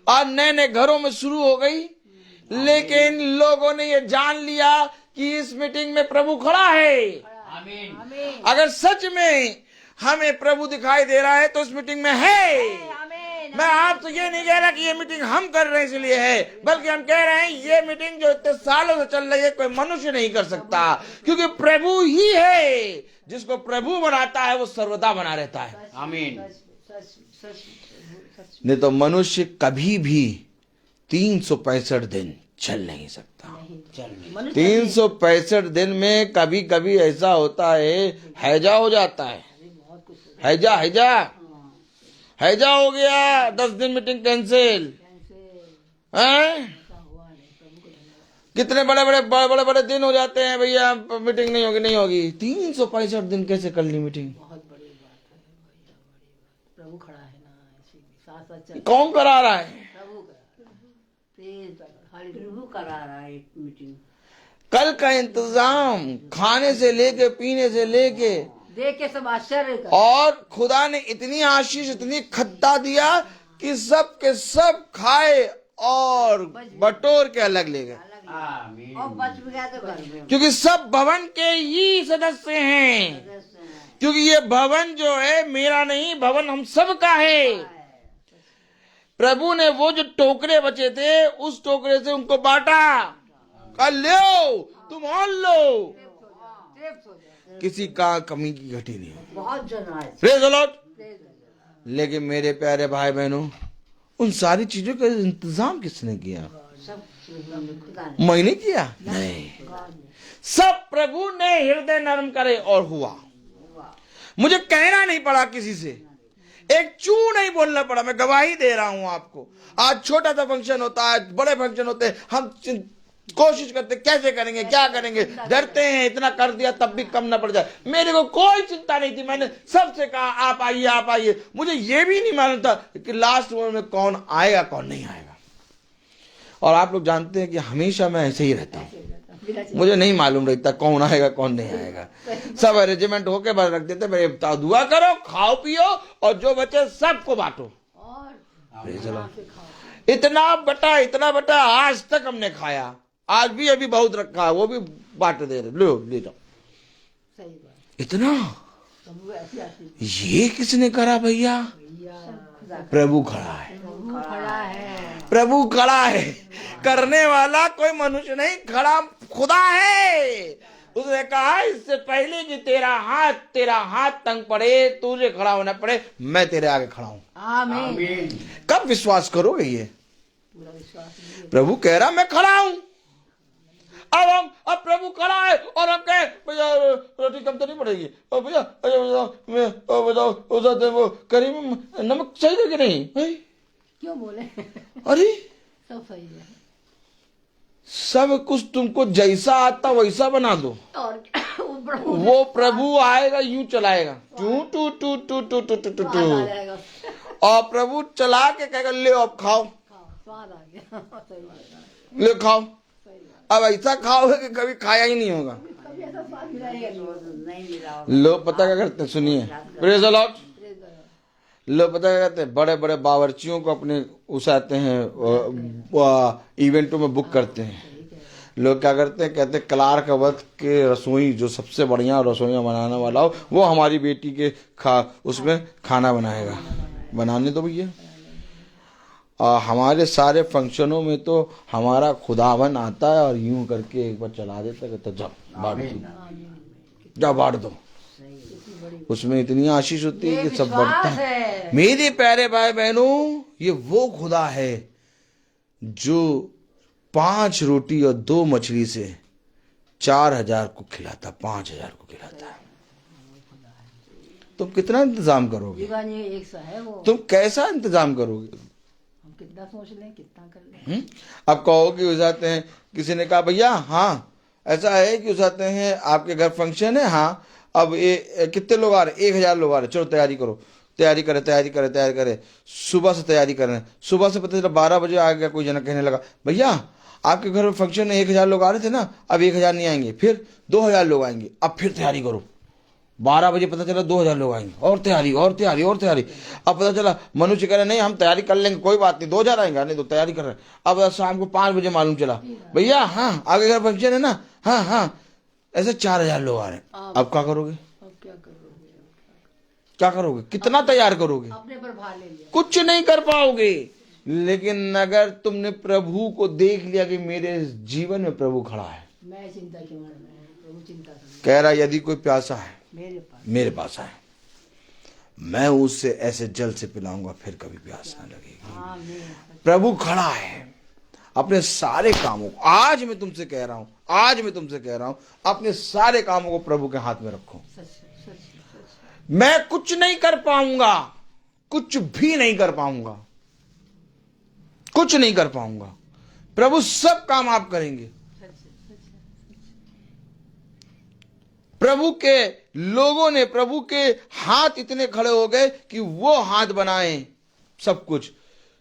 आज नए नए घरों में शुरू हो गई। लेकिन लोगों ने ये जान लिया कि इस मीटिंग में प्रभु खड़ा है। आमीन। अगर सच में हमें प्रभु दिखाई दे रहा है तो इस मीटिंग में है। मैं आपसे ये नहीं कह रहा कि ये मीटिंग हम कर रहे हैं इसलिए है, बल्कि हम कह रहे हैं ये मीटिंग जो इतने सालों से चल रही है कोई मनुष्य नहीं कर सकता, क्योंकि प्रभु ही है। जिसको प्रभु बनाता है वो सर्वदा बना रहता है। आमीन। नहीं तो मनुष्य कभी भी 365 दिन चल नहीं सकता। 365 दिन में कभी कभी ऐसा होता है हैजा हो जाता है, हैजा हैजा हैजा हो गया, 10 दिन मीटिंग कैंसिल हैं। कितने बड़े बड़े दिन हो जाते हैं भैया, मीटिंग नहीं होगी नहीं होगी। 365 दिन कैसे कर ली मीटिंग? बहुत बड़ी बात है भैया, प्रभु खड़ा है ना, साथ साथ चल। कौन करा रहा है? प्रभु करा रहा है मीटिंग। कल का इंतजाम खाने से लेके पीने से लेके देख के सब आश्चर्य कर। और खुदा ने इतनी आशीष, इतनी खत्ता दिया कि सब के सब खाए और बटोर के अलग ले गए। आमीन। और बच भी गया तो घर में, क्योंकि सब भवन के ही सदस्य हैं। क्योंकि ये भवन जो है मेरा नहीं, भवन हम सब का है। प्रभु ने वो जो टोकरे बचे थे उस टोकरे से उनको बांटा, कल लो तुम और लो, किसी का कमी की घटी नहीं। बहुत जन आए। Praise the Lord. लेकिन मेरे प्यारे भाई बहनों, उन सारी चीजों का इंतजाम किसने किया? मैंने किया नहीं, सब प्रभु ने हृदय नरम करे और हुआ। मुझे कहना नहीं पड़ा किसी से, एक चू नहीं बोलना पड़ा। मैं गवाही दे रहा हूं आपको। आज छोटा सा फंक्शन होता है, बड़े फंक्शन होते हैं, हम कोशिश करते कैसे करेंगे, क्या करेंगे, डरते हैं इतना कर दिया तब भी कम ना पड़ जाए। मेरे को कोई चिंता नहीं थी, मैंने सबसे कहा आप आइए आप आइए। मुझे ये भी नहीं मालूम था कि लास्ट मोमेंट में कौन आएगा कौन नहीं आएगा। और आप लोग जानते हैं कि हमेशा मैं ऐसे ही रहता हूँ, मुझे नहीं मालूम रहता कौन आएगा कौन नहीं आएगा। सब अरेंजमेंट होके बस रख देते, मेरे दुआ करो, खाओ पियो और जो बचे सबको बांटो। इतना बटा आज तक हमने खाया, आज भी अभी बहुत रखा है, वो भी बांट दे रहे, लो ले जाओ। इतना ये किसने करा भैया? प्रभु खड़ा है, प्रभु खड़ा है। करने वाला कोई मनुष्य नहीं, खड़ा खुदा है। उसने कहा इससे पहले कि तेरा हाथ तंग पड़े, तुझे खड़ा होना पड़े, मैं तेरे आगे खड़ा हूं। आमीन। कब विश्वास करोगे? ये प्रभु कह रहा मैं खड़ा हूं। अब प्रभु खड़ा है और हम कहें भैया रोटी कम तो नहीं पड़ेगी, और भैया बताओ वो करी में नमक सही है कि नहीं? क्यों बोले? अरे सब सही है सब कुछ तुमको जैसा आता वैसा बना दो, और वो प्रभु आएगा यूं चलाएगा टू टू टू टू टू टू टू टू टू, और प्रभु चला के कहेगा ले अब खाओ, स्वाद आ गया। सही बात है, ले खाओ। अब ऐसा खाओगे कि कभी खाया ही नहीं होगा। कभी ऐसा स्वाद मिला ही नहीं मिला। लोग पता क्या करते हैं, सुनिए, प्रेज द लॉर्ड। लोग पता क्या करते हैं, बड़े बड़े बावर्चियों को अपने उसाते हैं, इवेंटों में बुक करते हैं। लोग क्या करते हैं, कहते हैं क्लार्क अवध के रसोई जो सबसे बढ़िया रसोइयाँ बनाने वाला हो वो हमारी बेटी के उसमें खाना बनाएगा। बनाने तो भैया हमारे सारे फंक्शनों में तो हमारा खुदावन आता है और यूं करके एक बार चला देता है, तो जब बांट दो, जब बांट दो, उसमें इतनी आशीष होती है कि सब बढ़ता है। मेरे प्यारे भाई बहनों, ये वो खुदा है जो 5 रोटी और 2 मछली से 4000 को खिलाता, 5000 को खिलाता है। तुम कितना इंतजाम करोगे? एक सा है वो, तुम कैसा इंतजाम करोगे? हम कितना सोच लें, कितना कर लें। अब कहो कि जाते हैं, किसी ने कहा भैया हाँ ऐसा है कि जाते हैं आपके घर फंक्शन है, हाँ अब कितने लोग आ रहे? 1000 लोग आ रहे, चलो तैयारी करो। तैयारी करे, सुबह से तैयारी कर रहे हैं। सुबह से पता चला 12 बजे आ गया, कोई जना कहने लगा भैया आपके घर में फंक्शन में 1000 लोग आ रहे थे ना, अब 1000 नहीं आएंगे, फिर 2000 लोग आएंगे, अब फिर तैयारी करो। 12 बजे पता चला 2000 लोग आएंगे, और तैयारी। अब पता चला मनुष्य कह रहे नहीं हम तैयारी कर लेंगे, कोई बात नहीं, 2000 आएंगे, नहीं तो तैयारी कर रहे हैं। अब शाम को 5 बजे मालूम चला भैया हाँ आगे घर फंक्शन है ना, हाँ ऐसे 4000 लोग आ रहे हैं। अब क्या करोगे? क्या करोगे? कितना तैयार करोगे? अपने पर भार ले लिया, कुछ नहीं कर पाओगे। लेकिन अगर तुमने प्रभु को देख लिया कि मेरे जीवन में प्रभु खड़ा है, मैं चिंता क्यों है, प्रभु चिंता कह रहा यदि कोई प्यासा है मेरे पास आए, मैं उसे ऐसे जल से पिलाऊंगा, फिर कभी प्यास न लगेगी। प्रभु खड़ा है अपने सारे कामों को। आज मैं तुमसे कह रहा हूं अपने सारे कामों को प्रभु के हाथ में रखो। मैं कुछ नहीं कर पाऊंगा, कुछ भी नहीं कर पाऊंगा, प्रभु सब काम आप करेंगे। प्रभु के लोगों ने, प्रभु के हाथ इतने खड़े हो गए कि वो हाथ बनाए सब कुछ,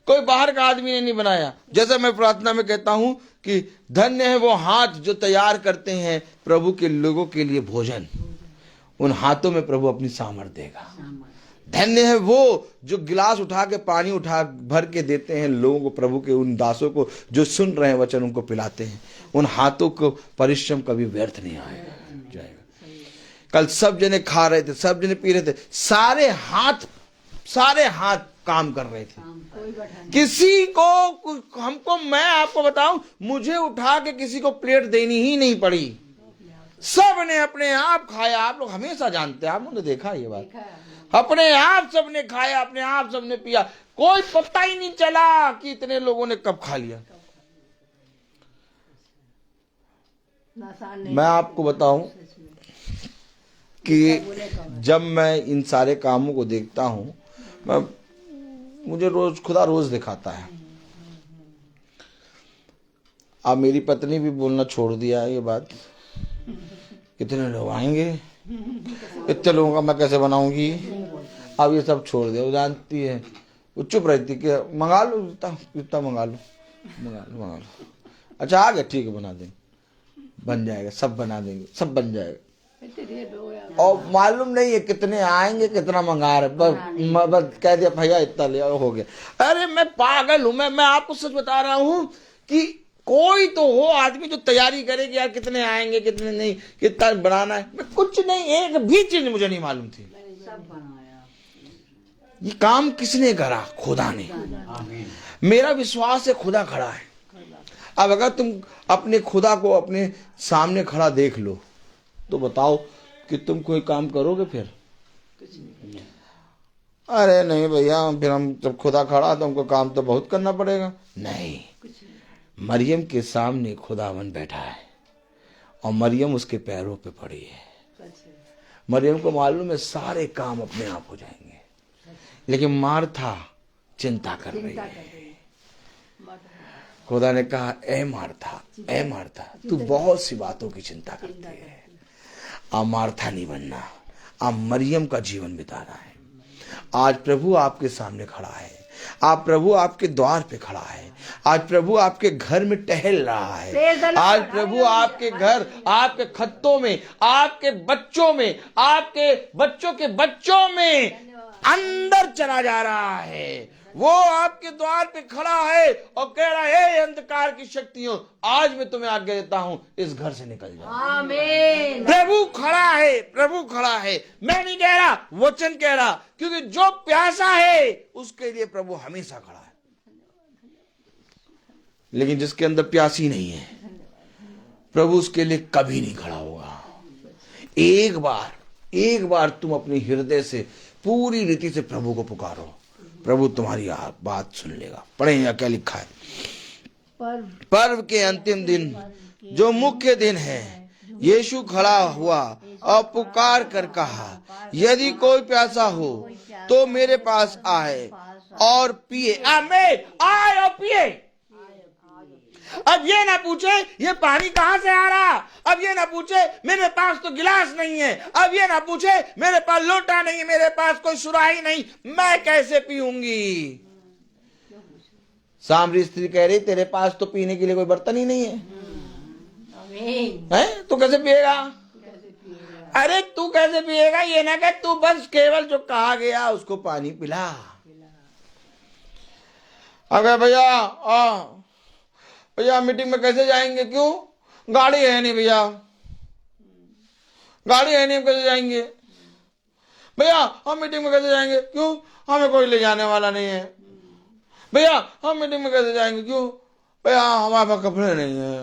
कोई बाहर का आदमी ने नहीं बनाया। जैसे मैं प्रार्थना में कहता हूं कि धन्य है वो हाथ जो तैयार करते हैं प्रभु के लोगों के लिए भोजन, उन हाथों में प्रभु अपनी सामर्थ देगा। धन्य है वो जो गिलास उठा के पानी उठा भर के देते हैं लोगों को, प्रभु के उन दासों को जो सुन रहे हैं वचन, उनको पिलाते हैं। उन हाथों को परिश्रम कभी व्यर्थ नहीं जाएगा। कल सब जने खा रहे थे, सब जने पी रहे थे, सारे हाथ काम कर रहे थे। किसी को हमको, मैं आपको बताऊं, मुझे उठा के किसी को प्लेट देनी ही नहीं पड़ी। सब ने अपने आप खाया। आप लोग हमेशा जानते हैं, आप लोगों ने देखा ये बात, अपने आप सबने खाया, अपने आप सबने पिया, कोई पता ही नहीं चला कि इतने लोगों ने कब खा लिया। मैं आपको बताऊं कि जब मैं इन सारे कामों को देखता हूं, मुझे खुदा रोज दिखाता है। अब मेरी पत्नी भी बोलना छोड़ दिया है ये बात, कितने लोग आएंगे, इतने लोगों का मैं कैसे बनाऊंगी, अब ये सब छोड़ दे। वो जानती है, वो चुप रहती कि मंगा लो इतना मंगा लो। अच्छा आ गया, ठीक है बना देंगे, बन जाएगा, सब बना देंगे, सब बन जाएगा। और मालूम नहीं है कितने आएंगे, कितना मंगा रहे, बस कह दिया भैया इतना ले आओ, हो गया। अरे मैं पागल हूं, मैं आपको सच बता रहा हूं कि कोई तो हो आदमी जो तैयारी करे कि यार कितने आएंगे, कितने नहीं, कितना बनाना है। मैं कुछ नहीं, एक भी चीज मुझे नहीं मालूम थी। ये काम किसने करा? खुदा ने। मेरा विश्वास है खुदा खड़ा है। अब अगर तुम अपने खुदा को अपने सामने खड़ा देख लो तो बताओ कि तुम कोई काम करोगे फिर? अरे नहीं भैया, फिर हम जब खुदा खड़ा तो हमको काम तो बहुत करना पड़ेगा। नहीं, मरियम के सामने खुदावन बैठा है। और मरियम उसके पैरों पे पड़ी है। मरियम को मालूम है सारे काम अपने आप हो जाएंगे, लेकिन मार्था चिंता कर रही है। खुदा ने कहा, ए मार्था, तू बहुत सी बातों की चिंता करती है। अब मार्था नहीं बनना, अब मरियम का जीवन बिताना है। आज प्रभु आपके सामने खड़ा है, आप प्रभु आपके द्वार पे खड़ा है, आज प्रभु आपके घर में टहल रहा है। आज प्रभु आपके घर, आपके खत्तों में, आपके बच्चों में, आपके बच्चों के बच्चों में अंदर चला जा रहा है। वो आपके द्वार पे खड़ा है और कह रहा है, अंधकार की शक्तियों, आज मैं तुम्हें आज्ञा देता हूं, इस घर से निकल जाओ। आमीन। प्रभु खड़ा है। मैं नहीं कह रहा, वचन कह रहा, क्योंकि जो प्यासा है उसके लिए प्रभु हमेशा खड़ा है। लेकिन जिसके अंदर प्यासी नहीं है, प्रभु उसके लिए कभी नहीं खड़ा होगा। एक बार तुम अपने हृदय से पूरी रीति से प्रभु को पुकारो, प्रभु तुम्हारी बात सुन लेगा। पढ़ें क्या लिखा है। पर्व के अंतिम दिन, जो मुख्य दिन है, यीशु खड़ा हुआ और पुकार कर कहा, यदि कोई प्यासा हो तो मेरे पास आए और पिए। आमीन, आए और पिए। अब ये ना पूछे ये पानी कहां से आ रहा, अब ये ना पूछे मेरे पास तो गिलास नहीं है, अब ये ना पूछे मेरे पास लोटा नहीं, मेरे पास कोई सुराही नहीं, मैं कैसे पीऊंगी। सामरी स्त्री कह रही, तेरे पास तो पीने के लिए कोई बर्तन ही नहीं है, हैं? तू कैसे पिएगा? अरे तू कैसे पिएगा, ये ना कह, तू बस केवल जो कहा गया उसको पानी पिला। अगर भैया मीटिंग में कैसे जाएंगे? क्यों? गाड़ी है नहीं भैया, गाड़ी है नहीं, हम कैसे जाएंगे? भैया हम मीटिंग में कैसे जाएंगे? क्यों? हमें कोई ले जाने वाला नहीं है। भैया हम मीटिंग में कैसे जाएंगे? क्यों? भैया हमारे पास कपड़े नहीं है।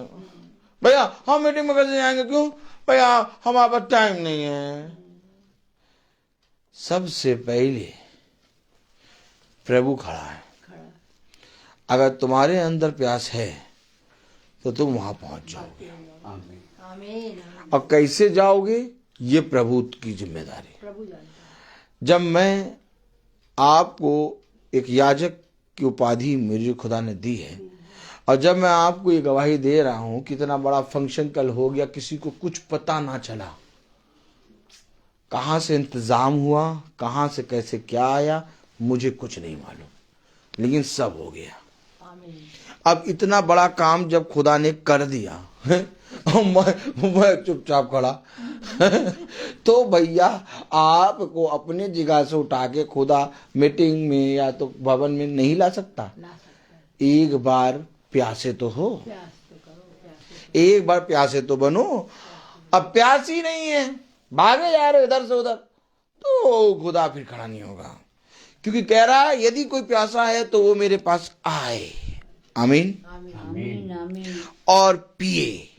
भैया हम मीटिंग में कैसे जाएंगे? क्यों? भैया हमारे पास टाइम नहीं है। सबसे पहले प्रभु खड़ा है। अगर तुम्हारे अंदर प्यास है तो तुम वहां पहुंच जाओगे। आमीन। और कैसे जाओगे, ये प्रभु की जिम्मेदारी। जब मैं आपको एक याजक की उपाधि मेरे खुदा ने दी है, और जब मैं आपको ये गवाही दे रहा हूं, कितना बड़ा फंक्शन कल हो गया, किसी को कुछ पता ना चला, कहां से इंतजाम हुआ, कहां से कैसे क्या आया, मुझे कुछ नहीं मालूम, लेकिन सब हो गया। अब इतना बड़ा काम जब खुदा ने कर दिया और मैं चुपचाप खड़ा तो भैया आपको अपने जगह से उठा के खुदा मीटिंग में या तो भवन में नहीं ला सकता। एक बार प्यासे तो हो, एक बार प्यासे तो बनो। अब प्यास ही नहीं है, भागे जा रहे इधर से उधर, तो खुदा फिर खड़ा नहीं होगा, क्योंकि कह रहा है यदि कोई प्यासा है तो वो मेरे पास आए। आमीन, आमीन, आमीन। और पिए,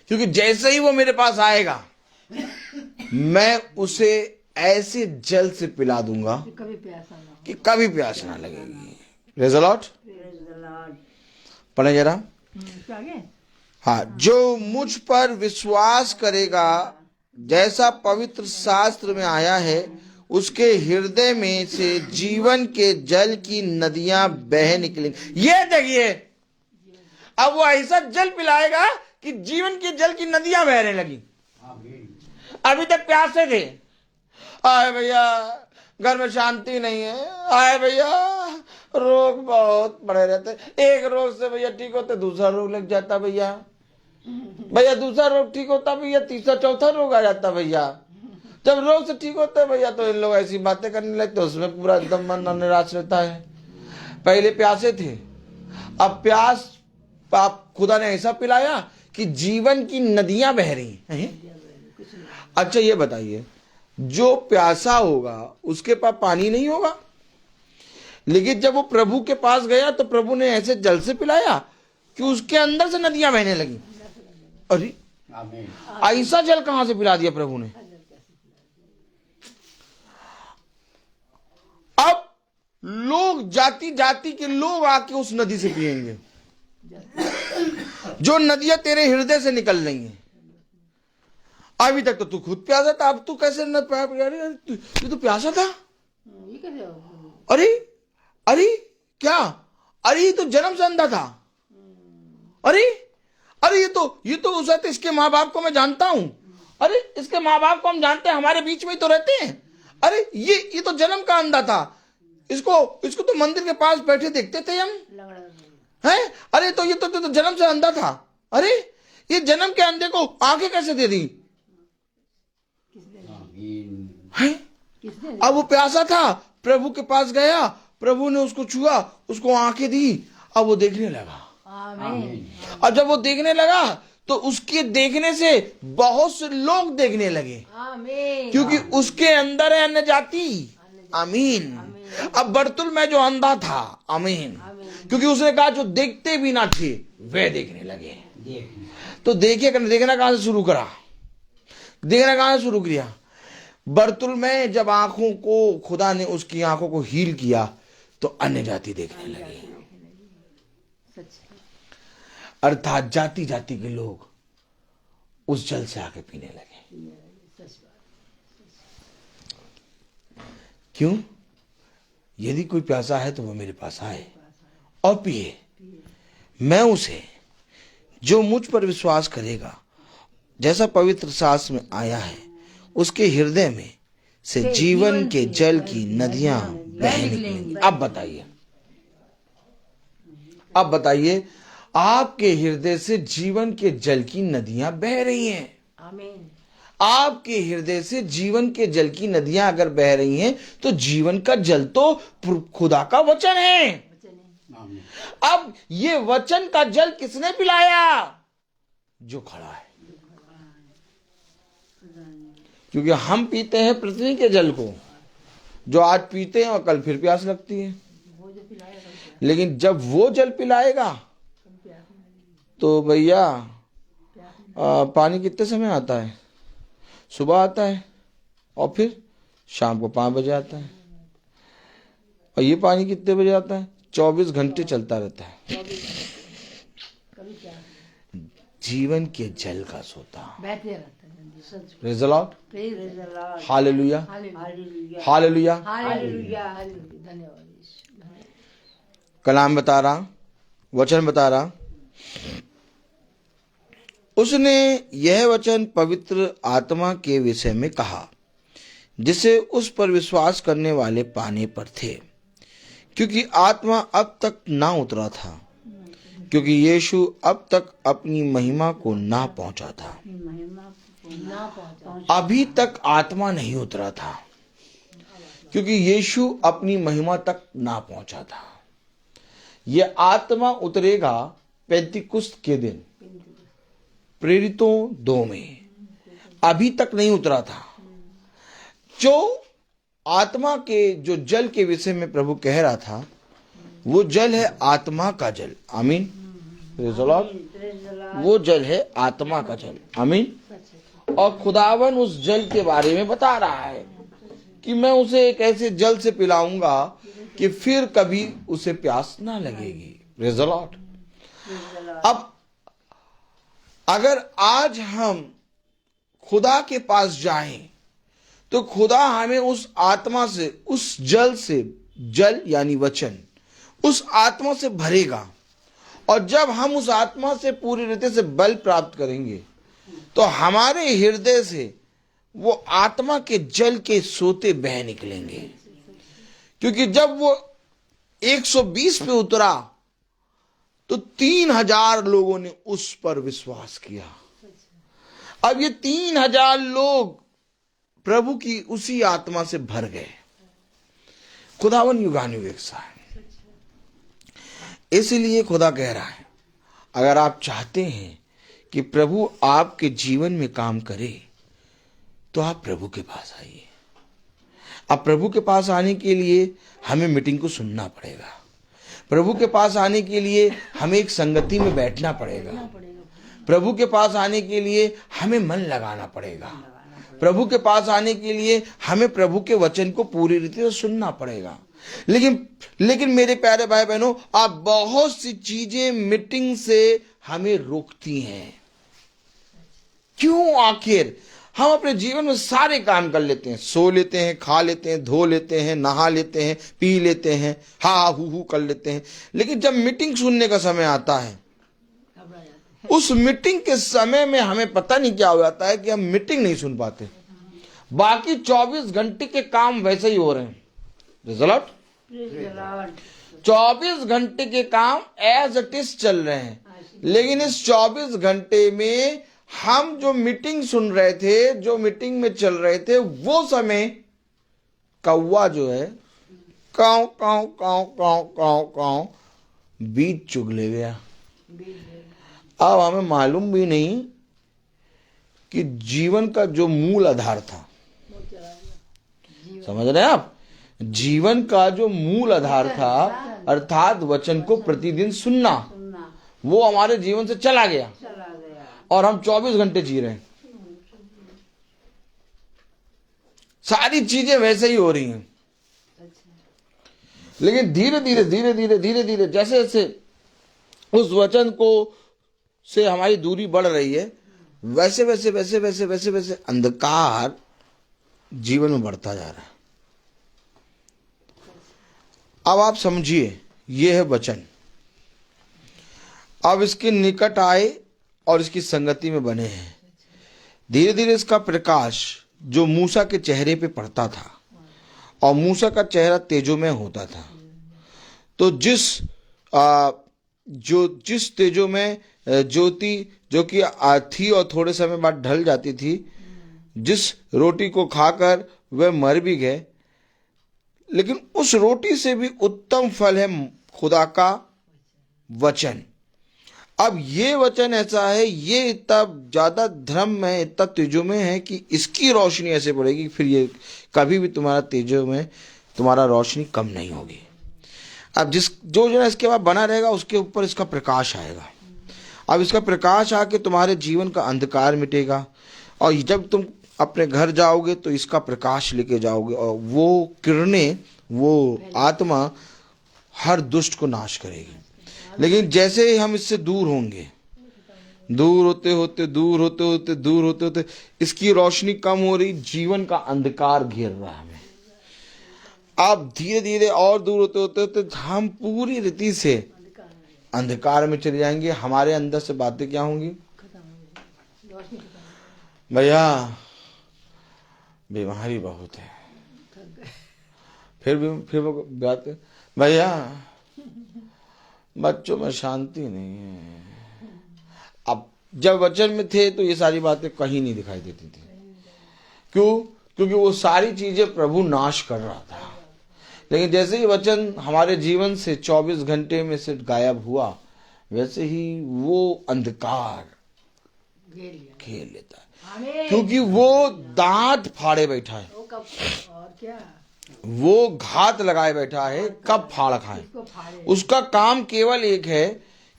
क्योंकि जैसे ही वो मेरे पास आएगा मैं उसे ऐसे जल से पिला दूंगा कि कभी प्यास ना लगेगी। Praise the Lord. पढ़े जरा। हाँ, जो मुझ पर विश्वास करेगा, जैसा पवित्र शास्त्र में आया है, उसके हृदय में से जीवन के जल की नदियां बह निकलेंगी। ये देखिए, अब वो ऐसा जल पिलाएगा कि जीवन के जल की नदियां बहने लगी। अभी तक प्यासे थे, आए भैया घर में शांति नहीं है, आए भैया रोग बहुत पड़े रहते, एक रोग से भैया ठीक होते दूसरा रोग लग जाता, भैया दूसरा रोग ठीक होता भैया तीसरा चौथा रोग आ जाता, भैया जब रोग से ठीक होता है भैया तो इन लोग ऐसी बातें करने लगते, उसमें पूरा एकदम मन निराश रहता है। पहले प्यासे थे, अब प्यास आप खुदा ने ऐसा पिलाया कि जीवन की नदियां बह रही हैं। अच्छा ये बताइए, जो प्यासा होगा उसके पास पानी नहीं होगा, लेकिन जब वो प्रभु के पास गया तो प्रभु ने ऐसे जल से पिलाया कि उसके अंदर से नदियां बहने लगी। अरे ऐसा जल कहां से पिला दिया प्रभु ने? अब लोग जाति जाति के लोग आके उस नदी से पिएंगे, जो नदियां तेरे हृदय से निकल रही हैं। अभी तक तो तू खुद प्यासा था, अब तू कैसे न तू तो प्यासा था। ये कैसे हो? अरे अरे क्या, अरे ये तो जन्म से अंधा था। अरे अरे ये तो उस वक्त इसके माँ बाप को मैं जानता हूं। अरे इसके माँ बाप को हम जानते हैं, हमारे बीच में ही तो रहते हैं। अरे ये तो जन्म का अंधा था। इसको तो मंदिर के पास बैठे देखते थे हम, हैं? अरे तो ये तो जन्म से अंधा था। अरे ये जन्म के अंधे को आंखें कैसे दे दी? हैं? अब वो प्यासा था, प्रभु के पास गया, प्रभु ने उसको छुआ, उसको आंखें दी, अब वो देखने लगा। आमीन। और जब वो देखने लगा तो उसके देखने से बहुत से लोग देखने लगे, आमीन। क्योंकि उसके अंदर है अन्य जाति। आमीन। अब बर्तुल में जो अंधा था, आमीन, क्योंकि उसने कहा जो देखते भी ना थे वे देखने लगे। तो देखना कहां से शुरू करा? देखना कहां से शुरू किया? बर्तुल में जब आंखों को खुदा ने उसकी आंखों को हील किया तो अन्य जाति देखने लगी, अर्थात जाति जाति के लोग उस जल से आके पीने लगे। क्यों? यदि कोई प्यासा है तो वो मेरे पास आए और पिए। मैं उसे, जो मुझ पर विश्वास करेगा, जैसा पवित्र शास्त्र में आया है, उसके हृदय में से जीवन के जल की नदियां बह निकलेंगी। अब बताइए, आपके हृदय से जीवन के जल की नदियां बह रही हैं। आमीन। आपके हृदय से जीवन के जल की नदियां अगर बह रही हैं तो जीवन का जल तो खुदा का वचन है। अब ये वचन का जल किसने पिलाया? जो खड़ा है। क्योंकि हम पीते हैं पृथ्वी के जल को, जो आज पीते हैं और कल फिर प्यास लगती है। लेकिन जब वो जल पिलाएगा तो भैया पानी कितने समय आता है? सुबह आता है और फिर शाम को 5 बजे आता है। और ये पानी कितने बजे आता है? 24 घंटे चलता रहता है। जीवन के जल का सोता। Praise the lord, hallelujah, hallelujah. कलाम बता रहा, वचन बता रहा, उसने यह वचन पवित्र आत्मा के विषय में कहा जिसे उस पर विश्वास करने वाले पाने पर थे, क्योंकि आत्मा अब तक ना उतरा था, क्योंकि यीशु अब तक अपनी महिमा को ना पहुंचा था। अभी तक आत्मा नहीं उतरा था क्योंकि यीशु अपनी महिमा तक ना पहुंचा था। यह आत्मा उतरेगा पेंतिकुस्त के दिन, प्रेरितों 2 में। अभी तक नहीं उतरा था। जो आत्मा के जो जल के विषय में प्रभु कह रहा था, वो जल है आत्मा का जल। आमीन। Praise the Lord. वो जल है आत्मा का जल। आमीन। और खुदावन उस जल के बारे में बता रहा है कि मैं उसे एक ऐसे जल से पिलाऊंगा कि फिर कभी उसे प्यास ना लगेगी। Praise the Lord. अब अगर आज हम खुदा के पास जाएं तो खुदा हमें उस आत्मा से, उस जल से, जल यानी वचन, उस आत्मा से भरेगा। और जब हम उस आत्मा से पूरी रीति से बल प्राप्त करेंगे तो हमारे हृदय से वो आत्मा के जल के सोते बह निकलेंगे। क्योंकि जब वो 120 पे उतरा तो 3000 लोगों ने उस पर विश्वास किया। अब ये 3000 लोग प्रभु की उसी आत्मा से भर गए। खुदावन युगानुयुग एक सा है। इसलिए खुदा कह रहा है, अगर आप चाहते हैं कि प्रभु आपके जीवन में काम करे तो आप प्रभु के पास आइए। अब प्रभु के पास आने के लिए हमें मीटिंग को सुनना पड़ेगा। प्रभु के पास आने के लिए हमें एक संगति में बैठना पड़ेगा। प्रभु के पास आने के लिए हमें मन लगाना पड़ेगा। प्रभु के पास आने के लिए हमें प्रभु के वचन को पूरी रीति से सुनना पड़ेगा। लेकिन मेरे प्यारे भाई बहनों, आप बहुत सी चीजें मीटिंग से हमें रोकती हैं। क्यों? आखिर हम अपने जीवन में सारे काम कर लेते हैं, सो लेते हैं, खा लेते हैं, धो लेते हैं, नहा लेते हैं, पी लेते हैं, हा हू कर लेते हैं, लेकिन जब मीटिंग सुनने का समय आता है, उस मीटिंग के समय में हमें पता नहीं क्या हो जाता है कि हम मीटिंग नहीं सुन पाते। बाकी 24 घंटे के काम वैसे ही हो रहे हैं। रिजल्ट 24 घंटे के काम एज इट इज चल रहे हैं, लेकिन इस 24 घंटे में हम जो मीटिंग सुन रहे थे, जो मीटिंग में चल रहे थे, वो समय कौवा जो है काव काव काव काव काव काव बीच चुगले गया। अब हमें मालूम भी नहीं कि जीवन का जो मूल आधार था, समझ रहे हैं आप, जीवन का जो मूल आधार था अर्थात वचन को प्रतिदिन सुनना, वो हमारे जीवन से चला गया और हम 24 घंटे जी रहे हैं। सारी चीजें वैसे ही हो रही हैं, लेकिन धीरे धीरे धीरे धीरे धीरे धीरे जैसे जैसे उस वचन को से हमारी दूरी बढ़ रही है, वैसे वैसे वैसे वैसे वैसे वैसे अंधकार जीवन में बढ़ता जा रहा है। अब आप समझिए, ये है वचन। अब इसके निकट आए और इसकी संगति में बने हैं। धीरे धीरे इसका प्रकाश जो मूसा के चेहरे पे पड़ता था, और मूसा का चेहरा तेजोमय होता था, तो जिस तेजोमय ज्योति जो कि थी और थोड़े समय बाद ढल जाती थी, जिस रोटी को खाकर वह मर भी गए, लेकिन उस रोटी से भी उत्तम फल है खुदा का वचन। अब ये वचन ऐसा है, ये इतना ज्यादा धर्म है, इतना तेजोमय है कि इसकी रोशनी ऐसे पड़ेगी फिर ये कभी भी तुम्हारा तेजोमय, तुम्हारा रोशनी कम नहीं होगी। अब जो है इसके बाद बना रहेगा, उसके ऊपर इसका प्रकाश आएगा। अब इसका प्रकाश आके तुम्हारे जीवन का अंधकार मिटेगा, और जब तुम अपने घर जाओगे तो इसका प्रकाश लेके जाओगे, और वो किरणें, वो आत्मा हर दुष्ट को नाश करेगी। लेकिन जैसे ही हम इससे दूर होंगे, दूर होते होते दूर होते होते दूर होते होते इसकी रोशनी कम हो रही, जीवन का अंधकार घेर रहा है हमें। अब धीरे धीरे और दूर होते होते होते हम पूरी रीति से अंधकार में चले जाएंगे। हमारे अंदर से बातें क्या होंगी, भैया बीमारी बहुत है, फिर बात, भैया बच्चों में शांति नहीं है। अब जब वचन में थे तो ये सारी बातें कहीं नहीं दिखाई देती थी। क्यों? क्योंकि वो सारी चीजें प्रभु नाश कर रहा था। लेकिन जैसे ही वचन हमारे जीवन से 24 घंटे में से गायब हुआ, वैसे ही वो अंधकार घेर लेता है, क्योंकि वो दांत फाड़े बैठा है, वो घात लगाए बैठा है, कब फाड़ खाए। उसका काम केवल एक है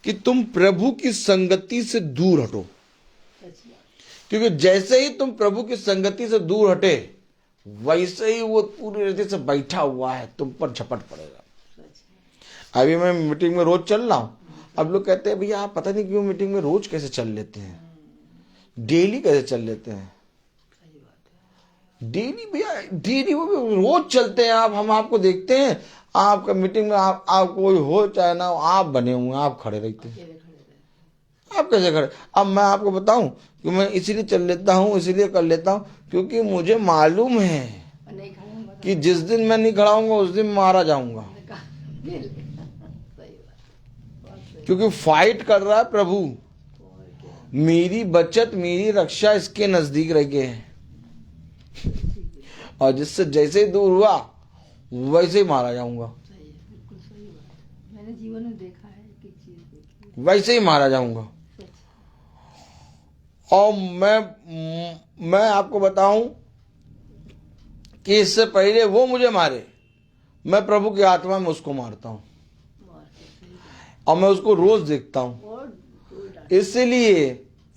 कि तुम प्रभु की संगति से दूर हटो, क्योंकि जैसे ही तुम प्रभु की संगति से दूर हटे, वैसे ही वो पूरी रीति से बैठा हुआ है, तुम पर झपट पड़ेगा। अभी मैं मीटिंग में रोज चल रहा हूं, अब लोग कहते हैं भैया आप पता नहीं क्यों मीटिंग में रोज कैसे चल लेते हैं, डेली कैसे चल लेते हैं। डेली भैया, डेली वो रोज चलते हैं आप, हम आपको देखते हैं, आपका मीटिंग में आप कोई हो चाहे ना हो, आप बने हुए, आप खड़े रहते हैं। आप कैसे खड़े? अब मैं आपको बताऊं कि मैं इसीलिए चल लेता हूं, इसीलिए कर लेता हूं, क्योंकि मुझे मालूम है कि जिस दिन मैं नहीं खड़ा हूंगा उस दिन मारा जाऊंगा, क्योंकि फाइट कर रहा है प्रभु। मेरी बचत, मेरी रक्षा इसके नजदीक रह गए है, और जिससे जैसे ही दूर हुआ वैसे ही मारा जाऊंगा। मैंने जीवन में देखा है कि चीज वैसे ही मारा जाऊंगा। और मैं आपको बताऊं कि इससे पहले वो मुझे मारे, मैं प्रभु की आत्मा में उसको मारता हूं, और मैं उसको रोज देखता हूं। इसलिए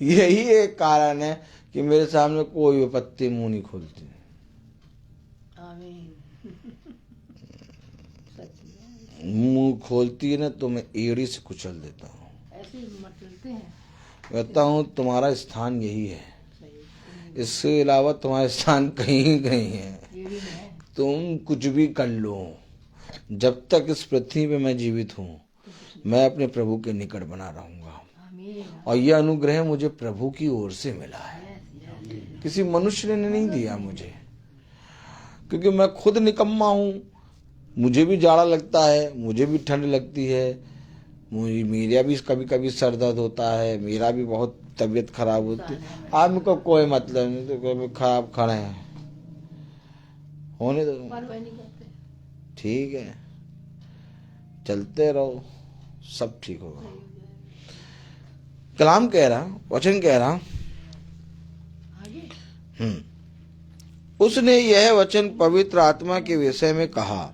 यही एक कारण है कि मेरे सामने कोई विपत्ति मुंह नहीं खोलती। मुंह खोलती है ना तो मैं एड़ी से कुचल देता हूँ। ऐसे मटलते हैं, कहता हूँ तुम्हारा स्थान यही है, इसके अलावा तुम्हारे स्थान कहीं कहीं है। तुम कुछ भी कर लो, जब तक इस पृथ्वी पे मैं जीवित हूँ मैं अपने प्रभु के निकट बना रहूंगा। और यह अनुग्रह मुझे प्रभु की ओर से मिला है, किसी मनुष्य ने नहीं दिया मुझे, क्योंकि मैं खुद निकम्मा हूँ। मुझे भी जाड़ा लगता है, मुझे भी ठंड लगती है, मेरा भी कभी कभी सर दर्द होता है, मेरा भी बहुत तबीयत खराब होती है। आदमी को कोई मतलब नहीं, तो कभी खराब खड़े हैं, होने दो, ठीक है, चलते रहो, सब ठीक होगा। कलाम कह रहा, वचन कह रहा, उसने यह वचन पवित्र आत्मा के विषय में कहा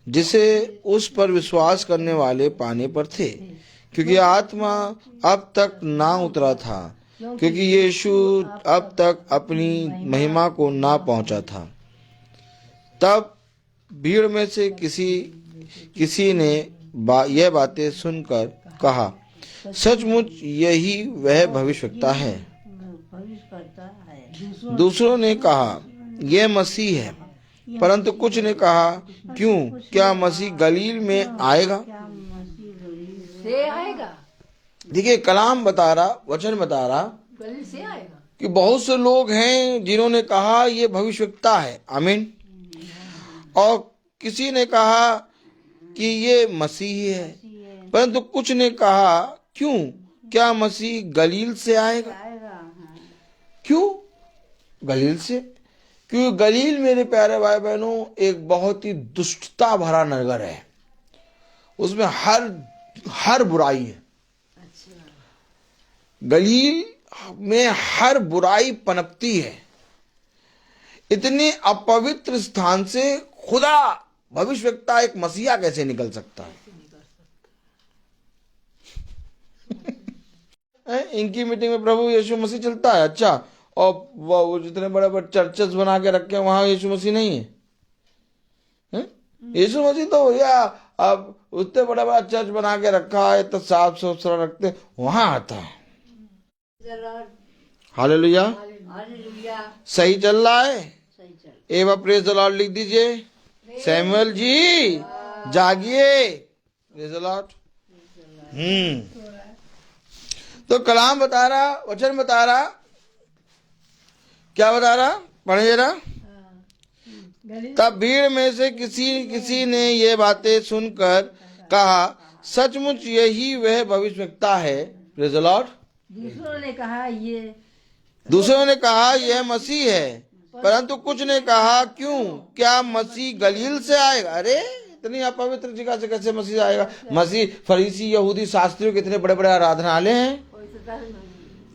जिसे उस पर विश्वास करने वाले पाने पर थे, क्योंकि आत्मा अब तक ना उतरा था, क्योंकि यीशु अब तक अपनी महिमा को ना पहुंचा था। तब भीड़ में से किसी ने यह बातें सुनकर कहा, सचमुच यही वह भविष्यवक्ता है। दूसरों ने कहा, यह मसीह है। परंतु कुछ ने कहा, क्यों, क्या मसीह गलील में आएगा? से आएगा, देखिए कलाम बता रहा, वचन बता रहा गलील से आएगा कि बहुत से लोग हैं जिन्होंने कहा ये भविष्यवक्ता है, आमीन, और किसी ने कहा कि ये मसीह है। परंतु कुछ ने कहा, क्यों, क्या मसीह गलील से आएगा? क्यों गलील से? क्योंकि गलील मेरे प्यारे भाई बहनों एक बहुत ही दुष्टता भरा नगर है, उसमें हर बुराई है। गलील में हर बुराई पनपती है। इतने अपवित्र स्थान से खुदा भविष्यवक्ता एक मसीहा कैसे निकल सकता है? इनकी मीटिंग में प्रभु यीशु मसीह चलता है, अच्छा, और वो जितने बड़े बड़े चर्चेस बना के रखे हैं वहां यीशु मसीह नहीं है? यीशु मसीह तो भैया अब उतने बड़ा बड़ा चर्च बना के रखा है, तो साफ सुथरा रखते, वहां आता है। हालेलुया, सही चल रहा है। एवा प्रेज द लॉर्ड लिख दीजिए। सैमुअल जी जागिए, प्रेज द लॉर्ड। तो कलाम बता रहा, वचन बता रहा, क्या बता रहा, पढ़े जरा। तब भीड़ में से किसी ने ये बातें सुनकर कहा, सचमुच यही वह भविष्यवक्ता है, प्रेज द लॉर्ड। दूसरों ने कहा यह मसीह है। परंतु कुछ ने कहा, क्यों, क्या मसीह गलील से आएगा? अरे इतनी अपवित्र जगह से कैसे मसीह आएगा? मसीह, फरीसी, यहूदी शास्त्रियों के इतने बड़े बड़े आराधनालय हैं,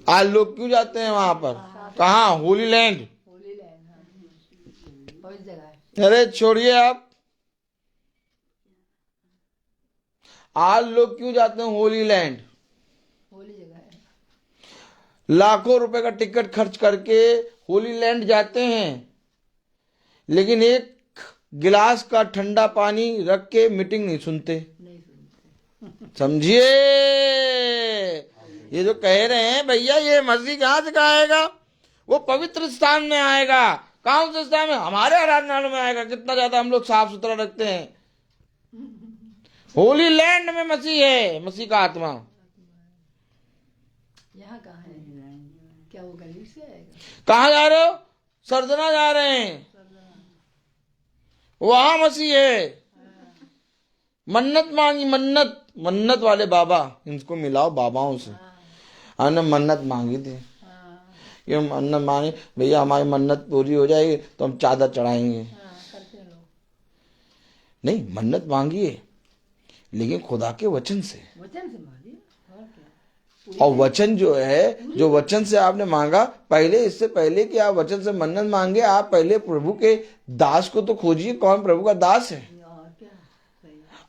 आज लोग क्यों जाते हैं वहां पर? कहाँ? होली लैंड। अरे छोड़िए आप, आज लोग क्यों जाते हैं होली लैंड? लाखों रुपए का टिकट खर्च करके होली लैंड जाते हैं, लेकिन एक गिलास का ठंडा पानी रख के मीटिंग नहीं सुनते। समझिए, ये जो कह रहे हैं भैया ये मसीह कहां से आएगा? वो पवित्र स्थान में आएगा। कौन से स्थान में? हमारे आराधनालय में आएगा। कितना ज्यादा हम लोग साफ सुथरा रखते हैं। होली लैंड में मसीह है, मसीह का आत्मा। यहाँ कहाँ है? क्या वो गलील से आएगा? कहाँ जा रहे हो? सरदना जा रहे हैं, वहां मसीह है। मन्नत मांगी, मन्नत वाले बाबा, इनको मिलाओ बाबाओं से। हमने मन्नत मांगी थी, ये मन्नत मांगी, भैया हमारी मन्नत पूरी हो जाएगी तो हम चादर चढ़ाएंगे। नहीं, मन्नत मांगिए लेकिन खुदा के वचन से मांगिए। और वचन जो है, जो वचन से आपने मांगा, पहले, इससे पहले कि आप वचन से मन्नत मांगे, आप पहले प्रभु के दास को तो खोजिए। कौन प्रभु का दास है?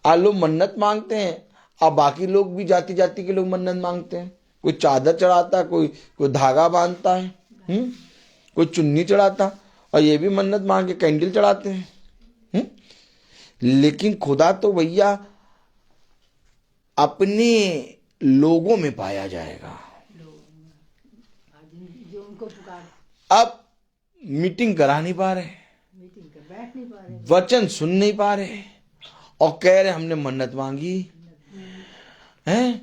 आज लोग मन्नत मांगते हैं, अब बाकी लोग भी जाति जाति के लोग मन्नत मांगते हैं। कोई चादर चढ़ाता है, कोई धागा बांधता है, कोई चुन्नी चढ़ाता, और ये भी मन्नत मांग के कैंडल चढ़ाते हैं। लेकिन खुदा तो भैया अपने लोगों में पाया जाएगा, जो उनको पुकार। अब मीटिंग करा नहीं पा रहे, मीटिंग पे बैठ नहीं पा रहे, वचन सुन नहीं पा रहे, और कह रहे हमने मन्नत मांगी हैं,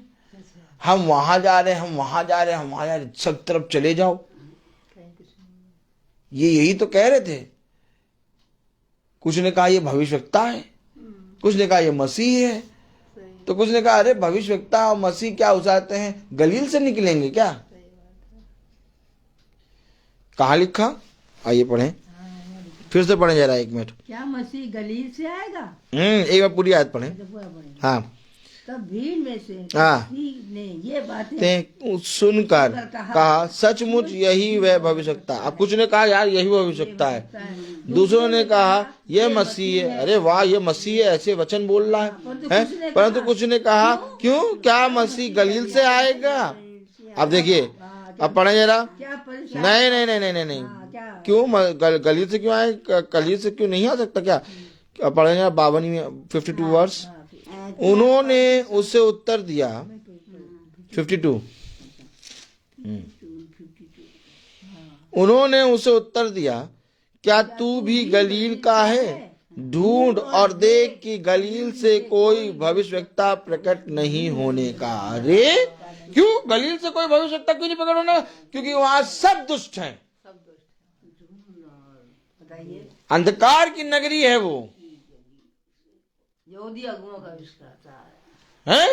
हम वहां जा रहे, हम वहां जा रहे, हम वहां जा रहे, सब तरफ चले जाओ। ये यही तो कह रहे थे। कुछ ने कहा ये भविष्यवक्ता है, कुछ ने कहा ये मसीह है, तो कुछ ने कहा अरे भविष्यवक्ता और मसीह क्या हो जाते हैं, गलील से निकलेंगे क्या? कहाँ लिखा, आइए पढ़ें, फिर से पढ़ें जरा 1 मिनट। क्या मसीह गलील से आएगा? एक बार पूरी आयत पढ़ें। जब पूरा पढ़ेंगे। हाँ, तब भीड़ में से हाँ। किसी ने ये बातें ते सुनकर कहा सचमुच यही वह भविष्यवक्ता। अब कुछ ने कहा यार यही भविष्यवक्ता है, दूसरों ने कहा ये मसीह है। अरे वाह, ये मसीह है, ऐसे वचन बोल रहा है, परंतु कुछ ने कहा क्यों, क्या मसीह गलील से आएगा? अब देखिए, अब पढ़े जरा। क्या परेशान? नहीं नहीं नहीं नहीं नहीं, क्या? क्यों गलील से क्यों आए, गलील से क्यों नहीं आ सकता क्या? पढ़े जरा 52 वर्ष। उन्होंने उसे उत्तर दिया 52। उन्होंने उसे उत्तर दिया क्या तू भी गलील का है? ढूंढ और देख कि गलील से कोई भविष्यवक्ता प्रकट नहीं होने का। अरे क्यों गलील से कोई भविष्यवक्ता क्यों नहीं प्रकट होना? क्योंकि वहां सब दुष्ट हैं, बताइए। अंधकार की नगरी है वो, यहूदी अगुओं का विश्वास है?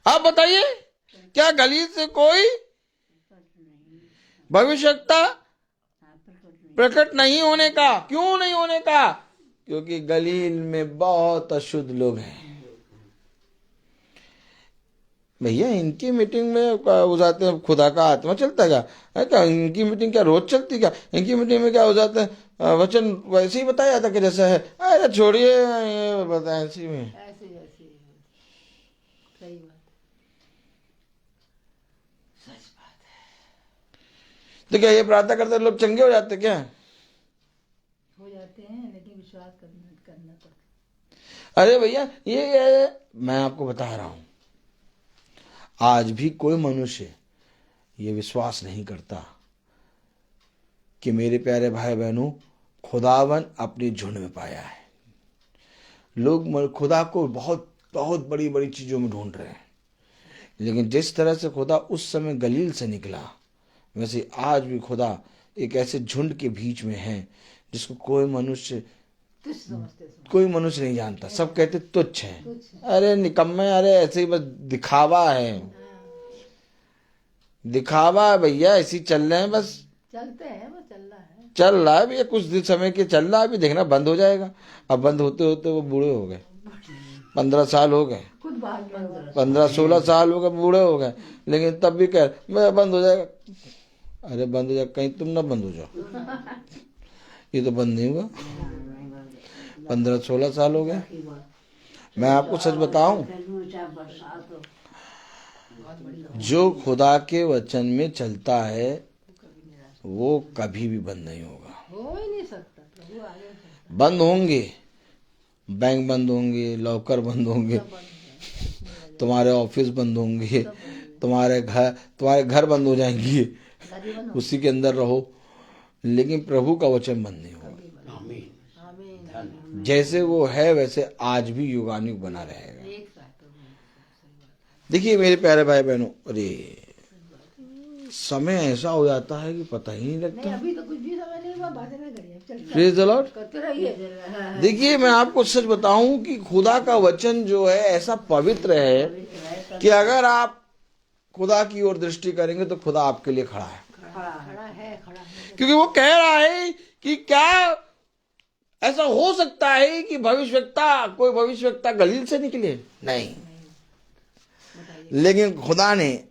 था। आप बताइए, क्या गलील से कोई भविष्यवक्ता प्रकट नहीं होने का? क्यों नहीं होने का? क्योंकि गलील में बहुत अशुद्ध लोग हैं। भैया इनकी मीटिंग में हो जाते हैं खुदा का आत्मा चलता है क्या? इनकी मीटिंग क्या रोज चलती है क्या? इनकी मीटिंग में क्या हो जाता है, वचन वैसे ही बताया जाता कि जैसा है। अरे छोड़िए, ये बताए ऐसी में ऐसे सही बात, सच बात है। तो क्या ये प्रार्थना करते लोग चंगे हो जाते क्या? हो जाते हैं, लेकिन विश्वास करना पड़ता। अरे भैया ये मैं आपको बता रहा हूं, आज भी कोई मनुष्य ये विश्वास नहीं करता कि मेरे प्यारे भाई बहनों, खुदावन अपनी झुंड में पाया है। लोग खुदा को बहुत बहुत बड़ी बड़ी चीजों में ढूंढ रहे हैं, लेकिन जिस तरह से खुदा उस समय गलील से निकला, वैसे आज भी खुदा एक ऐसे झुंड के बीच में है जिसको कोई मनुष्य नहीं जानता। सब कहते तुच्छ है, अरे निकम्मे, अरे ऐसे ही बस दिखावा है, दिखावा है भैया, ऐसे ही चल रहे हैं, बस चलते हैं, वो चल रहा है, चल रहा है भैया, कुछ दिन समय के चल रहा है, अभी देखना बंद हो जाएगा। अब बंद होते होते वो बूढ़े हो गए, 15 साल हो गए, खुद बात 15-16 साल हो गए, बूढ़े हो गए, लेकिन तब भी कह मैं बंद हो जाएगा। अरे बंद हो जाएगा, कहीं तुम ना बंद हो जाओ, ये तो बंद नहीं हुआ, 15-16 साल हो गए। मैं आपको सच बताऊं, जो खुदा के वचन में चलता है वो कभी भी बंद नहीं होगा। हो ही नहीं सकता, प्रभु आगे बंद होंगे, बैंक बंद होंगे, लॉकर बंद होंगे, तुम्हारे ऑफिस बंद होंगे, तुम्हारे घर बंद हो जाएंगे, उसी के अंदर रहो, लेकिन प्रभु का वचन बंद नहीं होगा। आमीन। जैसे वो है वैसे आज भी युगानुग बना रहेगा। देखिए मेरे प्यारे भाई बहनों, अरे समय ऐसा हो जाता है कि पता ही नहीं लगता। अभी तो कुछ भी समय नहीं हुआ, बातें ना करिए, प्रेज़ द लॉर्ड। करते रहिए। देखिए मैं आपको सच बताऊं कि खुदा का वचन जो है ऐसा पवित्र है कि अगर आप खुदा की ओर दृष्टि करेंगे तो खुदा आपके लिए खड़ा है, क्योंकि वो कह रहा है कि क्या ऐसा हो सकता है कि कोई भविष्यवक्ता गलील से निकले? नहीं, लेकिन खुदा ने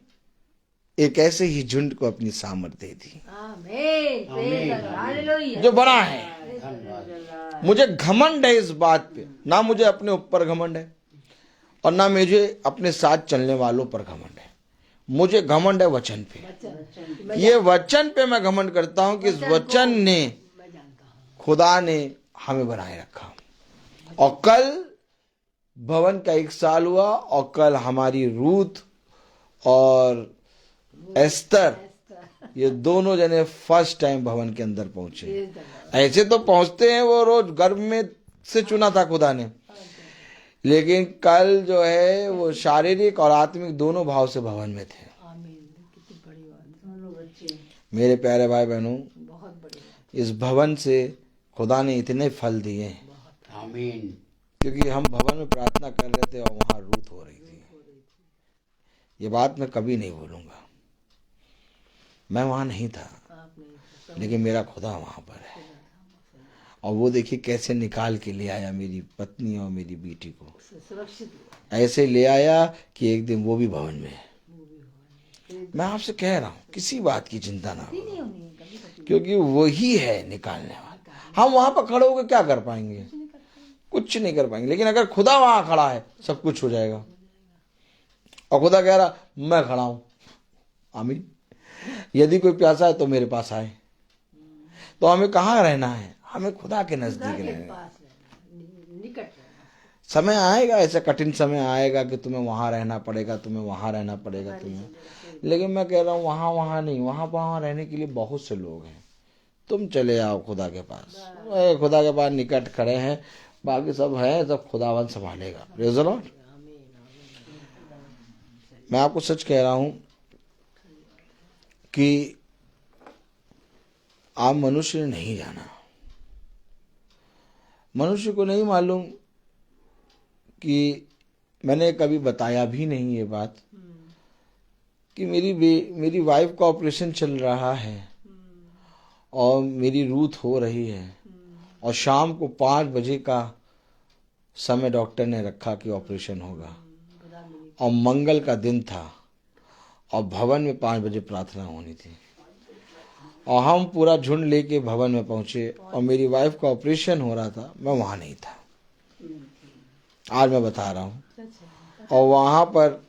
एक ऐसे ही झुंड को अपनी सामर्थ दे दी जो बड़ा है। मुझे घमंड है इस बात पे, ना मुझे अपने ऊपर घमंड है और ना मुझे अपने साथ चलने वालों पर घमंड है। मुझे घमंड है वचन पे। ये वचन पे मैं घमंड करता हूं कि इस वचन ने, खुदा ने हमें बनाए रखा। और कल भवन का 1 साल हुआ और कल हमारी रूथ और एस्तर ये दोनों जने फर्स्ट टाइम भवन के अंदर पहुंचे। ऐसे तो पहुंचते हैं वो रोज, गर्भ में से चुना था खुदा ने, लेकिन कल जो है वो शारीरिक और आत्मिक दोनों भाव से भवन में थे। कितनी बड़ी बात, मेरे प्यारे भाई बहनों, बहुत बड़ी बात। इस भवन से खुदा ने इतने फल दिए हैं, आमीन। क्योंकि हम भवन में प्रार्थना कर रहे थे और वहां रूथ हो रही थी। ये बात मैं कभी नहीं भूलूंगा। मैं वहां नहीं था, लेकिन मेरा खुदा वहां पर है। और वो देखिए कैसे निकाल के ले आया मेरी पत्नी और मेरी बेटी को, सुरक्षित ऐसे ले आया कि एक दिन वो भी भवन में है। मैं आपसे कह रहा हूँ किसी बात की चिंता ना करो, क्योंकि वही है निकालने वाला। हम वहां पर खड़े होकर क्या कर पाएंगे? कुछ नहीं कर पाएंगे। लेकिन अगर खुदा वहां खड़ा है, सब कुछ हो जाएगा। और खुदा कह रहा मैं खड़ा हूं। आमीन। यदि कोई प्यासा है तो मेरे पास आए। तो हमें कहाँ रहना है? हमें खुदा के नजदीक रहना है। पास रहना, निकट रहना। समय आएगा, ऐसा कठिन समय आएगा कि तुम्हें वहां रहना पड़ेगा, तुम्हें वहां रहना पड़ेगा तुम्हें। लेकिन मैं कह रहा हूँ वहां नहीं, वहां रहने के लिए बहुत से लोग हैं। तुम चले आओ खुदा के पास। खुदा के पास निकट खड़े हैं, बाकी सब है, सब खुदावन संभालेगा। Praise the Lord. मैं आपको सच कह रहा हूं कि आप मनुष्य ने नहीं जाना। मनुष्य को नहीं मालूम कि मैंने कभी बताया भी नहीं ये बात कि मेरी वाइफ का ऑपरेशन चल रहा है और मेरी रूथ हो रही है, और शाम को 5 बजे का समय डॉक्टर ने रखा कि ऑपरेशन होगा, और मंगल का दिन था, और भवन में 5 बजे प्रार्थना होनी थी, और हम पूरा झुंड लेके भवन में पहुंचे, और मेरी वाइफ का ऑपरेशन हो रहा था। मैं वहां नहीं था, आज मैं बता रहा हूं। और वहां पर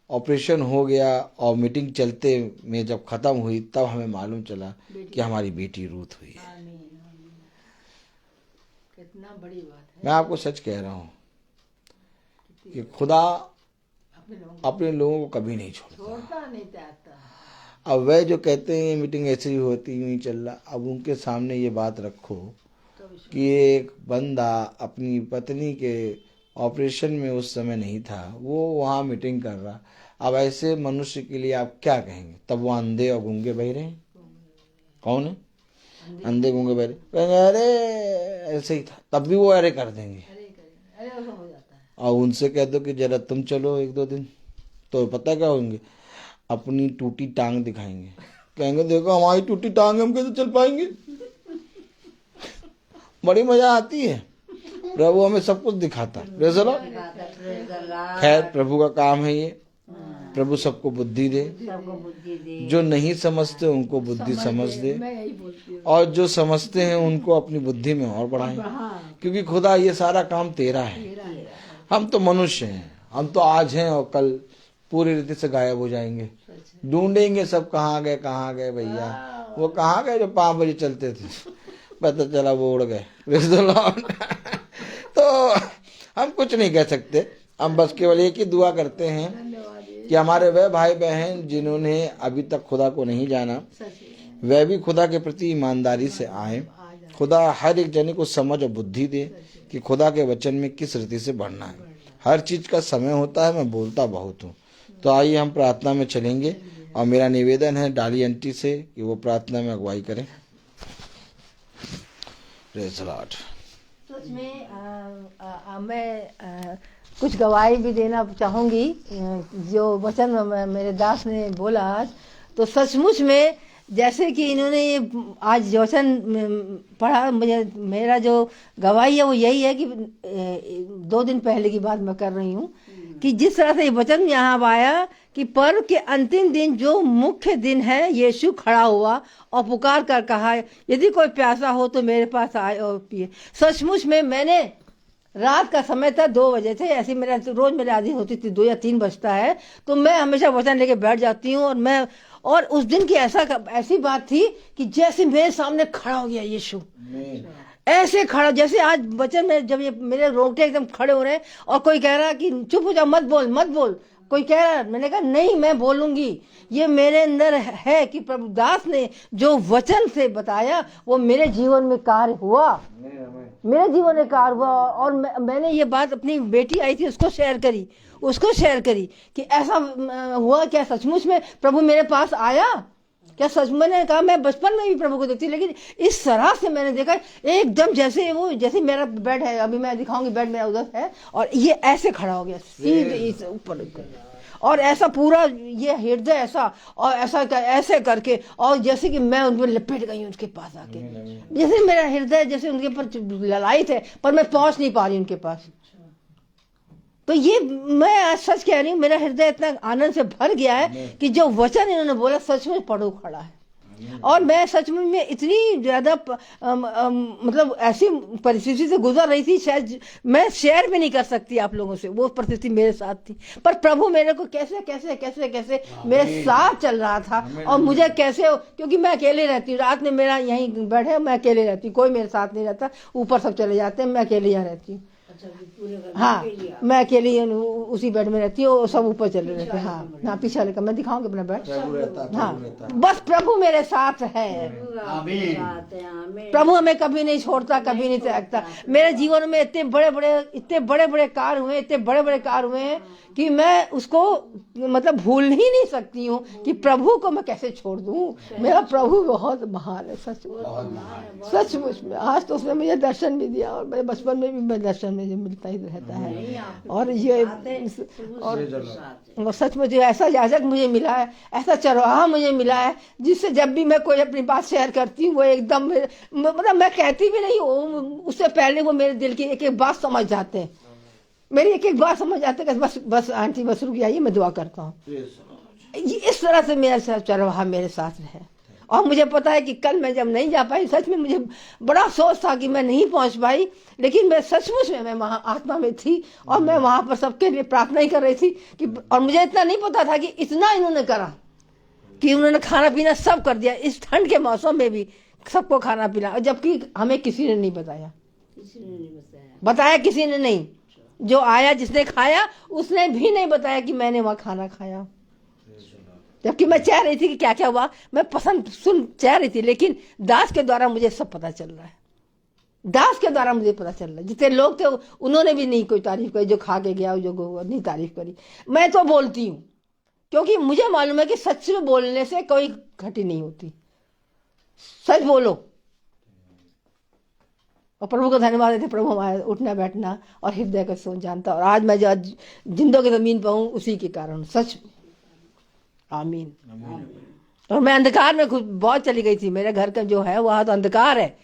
ऑपरेशन हो गया, और मीटिंग चलते में जब खत्म हुई तब हमें मालूम चला कि हमारी बेटी रूथ हुई है। कितना बड़ी बात है। मैं आपको सच कह रहा हूं कि खुदा अपने लोगों को कभी नहीं छोड़ता नहीं चाहता। अब वह जो कहते हैं मीटिंग ऐसे ही होती नहीं चल रहा, अब उनके सामने ये बात रखो कि एक बंदा अपनी पत्नी के ऑपरेशन में उस समय नहीं था, वो वहाँ मीटिंग कर रहा। अब ऐसे मनुष्य के लिए आप क्या कहेंगे? तब वो अंधे और गूंगे बहरे हैं। कौन है अंधे गूंगे बहरे? कहेंगे अरे ऐसे ही था, तब भी वो अरे कर देंगे। अरे हो जाता है। और उनसे कह दो कि जरा तुम चलो 1-2 दिन, तो पता क्या होंगे? अपनी टूटी टांग दिखाएंगे, कहेंगे देखो हमारी टूटी टांग, हम कैसे चल पाएंगे? बड़ी मजा आती है। प्रभु हमें सब कुछ दिखाता है। Praise the Lord. खैर प्रभु का काम है ये। प्रभु सबको बुद्धि दे, जो नहीं समझते उनको बुद्धि समझ दे, और जो समझते हैं उनको अपनी बुद्धि में और बढ़ाए, क्योंकि खुदा ये सारा काम तेरा है। हम तो मनुष्य हैं, हम तो आज हैं और कल पूरी रीति से गायब हो जाएंगे। ढूंढेंगे सब, कहाँ गए भैया, वो कहाँ गए जो 5 बजे चलते थे, पता चला वो उड़ गए। Praise the Lord. तो हम कुछ नहीं कह सकते, हम बस केवल एक ही दुआ करते हैं कि हमारे वह भाई बहन जिन्होंने अभी तक खुदा को नहीं जाना, वह भी खुदा के प्रति ईमानदारी से आए। खुदा हर एक जने को समझ और बुद्धि दे कि खुदा के वचन में किस रीति से बढ़ना है। हर चीज का समय होता है, मैं बोलता बहुत हूँ। तो आइए हम प्रार्थना में चलेंगे, और मेरा निवेदन है डाली आंटी से कि वो प्रार्थना में अगुवाई करें। Praise the Lord. सच में मैं कुछ गवाही भी देना चाहूँगी। जो वचन मेरे दास ने बोला आज, तो सचमुच में जैसे कि इन्होंने ये आज जो वचन पढ़ा, मुझे मेरा जो गवाही है वो यही है कि 2 दिन पहले की बात मैं कर रही हूँ कि जिस तरह से ये वचन यहाँ आया कि पर्व के अंतिम दिन जो मुख्य दिन है, यीशु खड़ा हुआ और पुकार कर कहा यदि कोई प्यासा हो तो मेरे पास आए और पिए। सचमुच में मैंने रात का समय था, 2 बजे थे, ऐसी मेरा रोज मेरी आदत होती थी, 2 या 3 बजता है तो मैं हमेशा वचन लेके बैठ जाती हूँ। और उस दिन की ऐसी बात थी कि जैसे मेरे सामने खड़ा हो गया यीशु, ऐसे खड़ा जैसे आज वचन में जब ये मेरे रोंगटे एकदम खड़े हो रहे हैं, और कोई कह रहा है कि चुप हो जाओ, मत बोल कोई कह रहा है, मैंने कहा नहीं, मैं बोलूंगी। ये मेरे अंदर है कि प्रभु दास ने जो वचन से बताया वो मेरे जीवन में कार्य हुआ, मेरे जीवन में कार्य हुआ। और मैंने ये बात अपनी बेटी आई थी उसको शेयर करी कि ऐसा हुआ क्या, सचमुच में प्रभु मेरे पास आया क्या? सच मैंने कहा मैं बचपन में भी प्रभु को देखती, लेकिन इस तरह से मैंने देखा एकदम जैसे मेरा बेड है, अभी मैं दिखाऊंगी, बेड मेरा उधर है और ये ऐसे खड़ा हो गया सीधे ऊपर, और ऐसा पूरा ये हृदय ऐसा और ऐसे करके, और जैसे कि मैं उन पर लपेट गई उनके पास आके, जैसे मेरा हृदय जैसे उनके ऊपर ललायित है पर मैं पहुंच नहीं पा रही उनके पास। तो ये मैं आज सच कह रही हूँ, मेरा हृदय इतना आनंद से भर गया है कि जो वचन इन्होंने बोला सच में पड़ो खड़ा है। और मैं सच में इतनी ज्यादा मतलब ऐसी परिस्थिति से गुजर रही थी, शायद मैं शेयर भी नहीं कर सकती आप लोगों से, वो परिस्थिति मेरे साथ थी। पर प्रभु मेरे को कैसे कैसे कैसे कैसे मेरे साथ चल रहा था, और मुझे कैसे, क्योंकि मैं अकेले रहती हूँ, रात में मेरा यहीं बेड है, मैं अकेले रहती हूँ, कोई मेरे साथ नहीं रहता, ऊपर सब चले जाते हैं, मैं अकेले यहाँ रहती हूँ। हाँ, मैं अकेली उसी बेड में रहती हूँ, सब ऊपर चले रहते हैं। हाँ, पीछे लेकर मैं दिखाऊंगी अपना बेड। हाँ, बस प्रभु मेरे साथ है। प्रभु हमें कभी नहीं छोड़ता, कभी नहीं त्यागता। मेरे जीवन में इतने बड़े बड़े कार्य हुए, इतने बड़े बड़े कार्य हुए हैं कि मैं उसको मतलब भूल ही नहीं सकती हूँ कि प्रभु को मैं कैसे छोड़ दूँ। मेरा प्रभु बहुत महान है, सचमुच में। आज तो उसने मुझे दर्शन भी दिया, और मेरे बचपन में भी मैं दर्शन में जो मिलता ही रहता है। और ये और सच में जो ऐसा याजक मुझे मिला है, ऐसा चरवाहा मुझे मिला है, जिससे जब भी मैं कोई अपनी बात शेयर करती हूँ वो एकदम मतलब मैं कहती भी नहीं हूँ, उससे पहले वो मेरे दिल की एक एक बात समझ जाते हैं, मेरी एक एक बात समझ जाते हैं। बस आंटी बस रुक जाइए, मैं दुआ करता हूँ। इस तरह से मेरा चरवाहा मेरे साथ है। और मुझे पता है कि कल मैं जब नहीं जा पाई, सच में मुझे बड़ा अफसोस था कि मैं नहीं पहुंच पाई, लेकिन मैं सचमुच में मैं वहाँ आत्मा में थी, और मैं वहाँ पर सबके लिए प्रार्थना ही कर रही थी कि, और मुझे इतना नहीं पता था कि इतना इन्होंने करा कि उन्होंने खाना पीना सब कर दिया, इस ठंड के मौसम में भी सबको खाना पीना, जबकि हमें किसी ने नहीं बताया किसी ने नहीं। जो आया जिसने खाया उसने भी नहीं बताया कि मैंने वहाँ खाना खाया, जबकि मैं चाह रही थी कि क्या क्या हुआ, मैं पसंद सुन चाह रही थी, लेकिन दास के द्वारा मुझे सब पता चल रहा है। दास के द्वारा मुझे पता चल रहा है। जितने लोग थे उन्होंने भी नहीं कोई तारीफ करी, जो खा के गया जो नहीं तारीफ करी। मैं तो बोलती हूँ, क्योंकि मुझे मालूम है कि सच में बोलने से कोई घटी नहीं होती। सच बोलो, और प्रभु को धन्यवाद देते, प्रभु हमारे उठना बैठना और हृदय को सोच जानता, और आज मैं जो जिंदों की जमीन पर हूँ उसी के कारण, सच। आमीन। और मैं अंधकार में बहुत चली गई थी। मेरे घर का जो है वहाँ तो अंधकार है।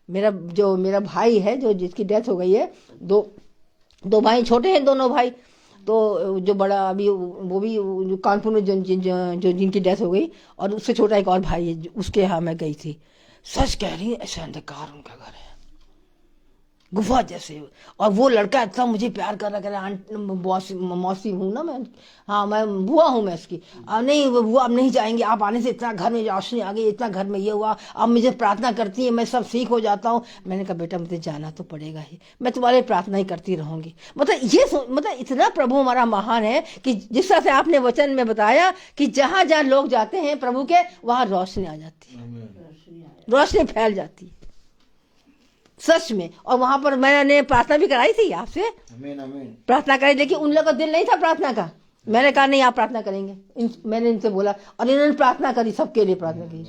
मेरा भाई है जो जिसकी डेथ हो गई है, दो भाई छोटे हैं दोनों भाई, तो जो बड़ा अभी वो भी कानपुर में जो जिनकी डेथ हो गई, और उससे छोटा एक और भाई है उसके यहाँ मैं गई थी। सच कह रही है, ऐसे अंधकार उनका घर है, गुफा जैसे। और वो लड़का इतना मुझे प्यार कर रहा, कह रहा मौसी हूँ ना मैं, हाँ मैं बुआ हूँ मैं इसकी। नहीं बुआ अब नहीं जाएंगे, आप आने से इतना घर में रोशनी आ गई, इतना घर में ये हुआ, अब मुझे प्रार्थना करती है, मैं सब ठीक हो जाता हूँ। मैंने कहा बेटा मुझे जाना तो पड़ेगा ही, मैं तुम्हारे प्रार्थना ही करती रहूंगी। मतलब इतना प्रभु हमारा महान है कि जिस तरह से आपने वचन में बताया कि जहाँ जहाँ लोग जाते हैं प्रभु के, वहाँ रोशनी आ जाती है, रोशनी फैल जाती है सच में। और वहां पर मैंने प्रार्थना भी कराई थी आपसे, प्रार्थना कराई, लेकिन उन लोगों का दिल नहीं था प्रार्थना का। मैंने कहा नहीं आप प्रार्थना करेंगे, मैंने इनसे बोला, और इन्होंने प्रार्थना करी, सबके लिए प्रार्थना की।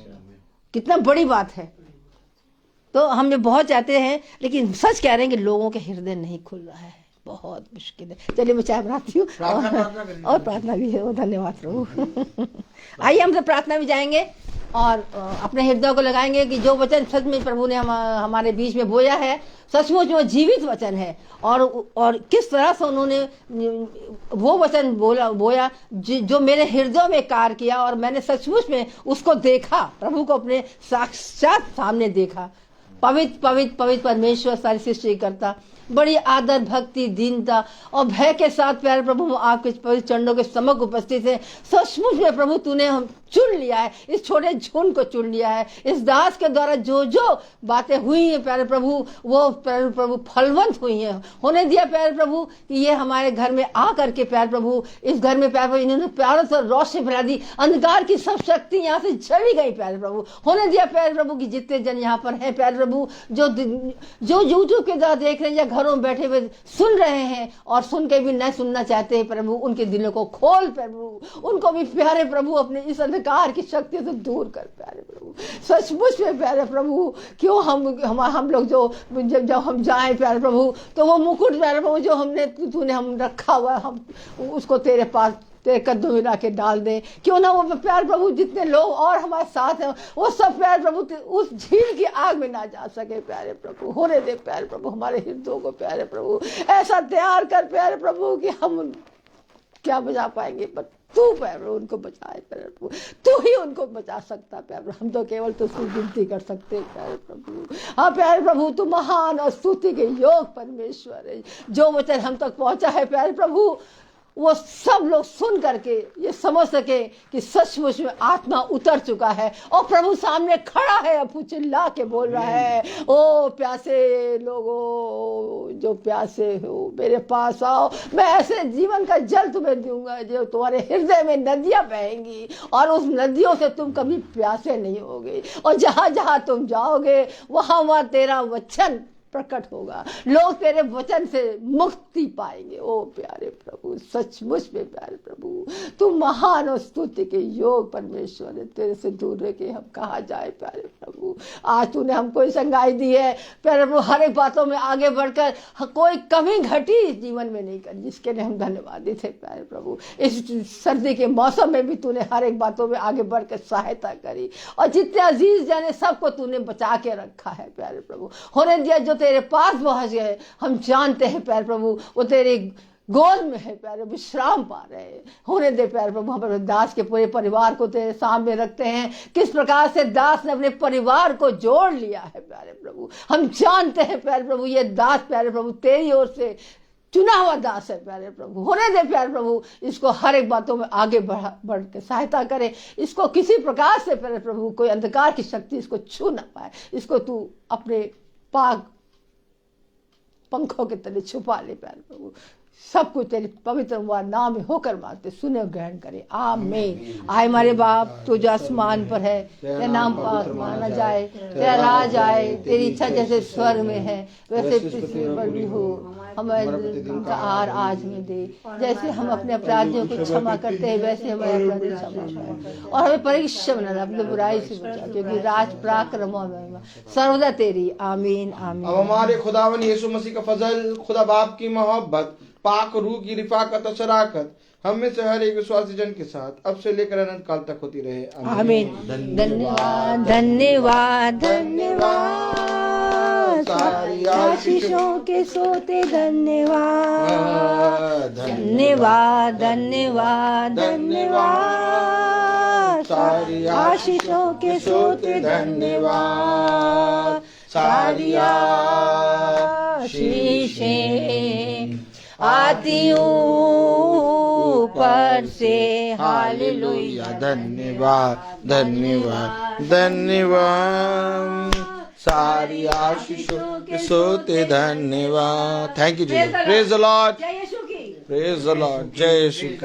कितना बड़ी बात है। तो हम बहुत चाहते हैं, लेकिन सच कह रहे हैं कि लोगों के हृदय नहीं खुल रहा है, बहुत मुश्किल है। चलिए मैं चाय बनाती हूँ और प्रार्थना भी है। धन्यवाद प्रभु। आइए हम सब प्रार्थना भी जाएंगे और अपने हृदय को लगाएंगे कि जो वचन सच में प्रभु ने हमारे बीच में बोया है, सचमुच में जीवित वचन है। और किस तरह से उन्होंने वो वचन बोया जो मेरे हृदय में कार्य किया, और मैंने सचमुच में उसको देखा, प्रभु को अपने साक्षात सामने देखा। पवित्र पवित्र पवित्र परमेश्वर सारी सृष्टि करता, बड़ी आदर भक्ति दीनता और भय के साथ प्यारे प्रभु हम आपके पवित्र चरणों के सम्मुख उपस्थित है। सचमुच में प्रभु तूने हम चुन लिया है, इस छोटे झुंड को चुन लिया है। इस दास के द्वारा जो जो बातें हुई हैं प्यारे प्रभु वो प्यारे प्रभु फलवंत हुई हैं। होने दिया प्यारे प्रभु कि ये हमारे घर में आ करके प्यारे प्रभु इस घर में प्यारे प्रभु इन्होंने प्यारों से रोशनी फैला दी, अंधकार की सब शक्ति यहाँ से चली गई प्यारे प्रभु। होने दिया प्यारे प्रभु की जितने जन यहाँ पर हैं प्यारे प्रभु जो यूट्यूब के द्वारा देख रहे हैं या घरों में बैठे हुए सुन रहे हैं और सुन के भी न सुनना चाहते हैं प्रभु, उनके दिलों को खोल प्रभु, उनको भी प्यारे प्रभु अपने इस अंधकार की शक्ति से दूर कर प्यारे प्रभु। सचमुच में प्यारे प्रभु क्यों हम लोग जो जब हम जाएं प्यारे प्रभु तो वो मुकुट प्यारे प्रभु जो हमने तूने हम रखा हुआ हम उसको तेरे पास तेरे कदमों में लाके डाल दे। क्यों ना वो प्यार प्रभु जितने लोग और हमारे साथ हैं वो सब प्यार प्रभु उस झील की आग में ना जा सके प्यारे प्रभु। होने दे प्यारे प्रभु हमारे हृदयों को प्यारे प्रभु ऐसा तैयार कर प्यारे प्रभु कि हम क्या बचा पाएंगे, पर तू प्यारे प्रभु उनको बचाए प्यारे प्रभु, तू ही उनको बचा सकता प्यारे प्रभु। हम तो केवल तुझसे विनती कर सकते हैं प्यारे प्रभु। हाँ प्यारे प्रभु तू महान और स्तुति के योग परमेश्वर है। जो वचन हम तक पहुंचा है प्यारे प्रभु वो सब लोग सुन करके ये समझ सके कि सचमुच में आत्मा उतर चुका है और प्रभु सामने खड़ा है, अब चिल्ला के बोल रहा है, ओ प्यासे लोगों जो प्यासे हो मेरे पास आओ, मैं ऐसे जीवन का जल तुम्हें दूंगा जो तुम्हारे हृदय में नदियां बहेंगी और उस नदियों से तुम कभी प्यासे नहीं होगे। और जहां जहां तुम जाओगे वहां वहां तेरा वचन प्रकट होगा, लोग तेरे वचन से मुक्ति पाएंगे। ओ प्यारे प्रभु सचमुच में प्यारे प्रभु तू महान और स्तुति के योग परमेश्वर है, तेरे से दूर रह के हम कहाँ जाए प्यारे प्रभु। आज तूने हमको संगाई दी है प्यारे प्रभु, हर एक बातों में आगे बढ़कर कोई कमी घटी जीवन में नहीं कर, जिसके लिए हम धन्यवादी थे प्यारे प्रभु। इस सर्दी के मौसम में भी तूने हर एक बातों में आगे बढ़कर सहायता करी और जितने अजीज जाने सबको तूने बचा के रखा है प्यारे प्रभु। होने दिया जो तेरे पास पहुंच गए हम जानते हैं प्यारे प्रभु वो तेरे गोद में है प्यारे, विश्राम पा रहे हैं। होने दे प्यारे प्रभु हम अपने दास के पूरे परिवार को तेरे सामने रखते हैं, किस प्रकार से दास ने अपने परिवार को जोड़ लिया है प्यारे प्रभु। हम जानते हैं प्यारे प्रभु ये दास प्यारे प्रभु तेरी ओर से चुना हुआ दास है प्यारे प्रभु। होने दे प्यारे प्रभु इसको हर एक बातों में आगे बढ़ के सहायता करे, इसको किसी प्रकार से प्यारे प्रभु कोई अंधकार की शक्ति इसको छू ना पाए, इसको तू अपने पाक पंखों के तले छुपा ले प्यारे प्रभु। सब कुछ तेरे पवित्र नाम में होकर मांगते सुने और ग्रहण करे, आमीन। आए हमारे बाप तू जो आसमान पर है, तेरा नाम पाक माना जाए, तेरा राज आए, तेरी इच्छा जैसे स्वर्ग में है वैसे पृथ्वी पर भी हो। हमारे का आहार आज में दे, जैसे हम अपने अपराधियों को क्षमा करते हैं वैसे हमारे अपराधी क्षमा कर, और हमें परीक्षा में न अपने बुराई से बचा, क्योंकि राज पराक्रम और महिमा सर्वदा तेरी, आमीन आमीन। अब हमारे खुदावन यीशु मसीह का फजल, खुदा बाप की मोहब्बत, पाक रूह की रिफाकत और शराकत हम में से हर एक विश्वासी जन के साथ अब से लेकर अनंत काल तक होती रहे, आमीन। धन्यवाद धन्यवाद धन्यवाद सारी आशीषों के सोते, धन्यवाद धन्यवाद धन्यवाद धन्यवाद सारी आशीषों के सोते, धन्यवाद सारी आशीषें आती ऊपर से, हालेलुया। धन्यवाद धन्यवाद धन्यवाद सारी आशीषों के सोते, धन्यवाद। थैंक यू जी, प्रेज द लॉर्ड, जय यीशु की, प्रेज द लॉर्ड, जय यीशु की।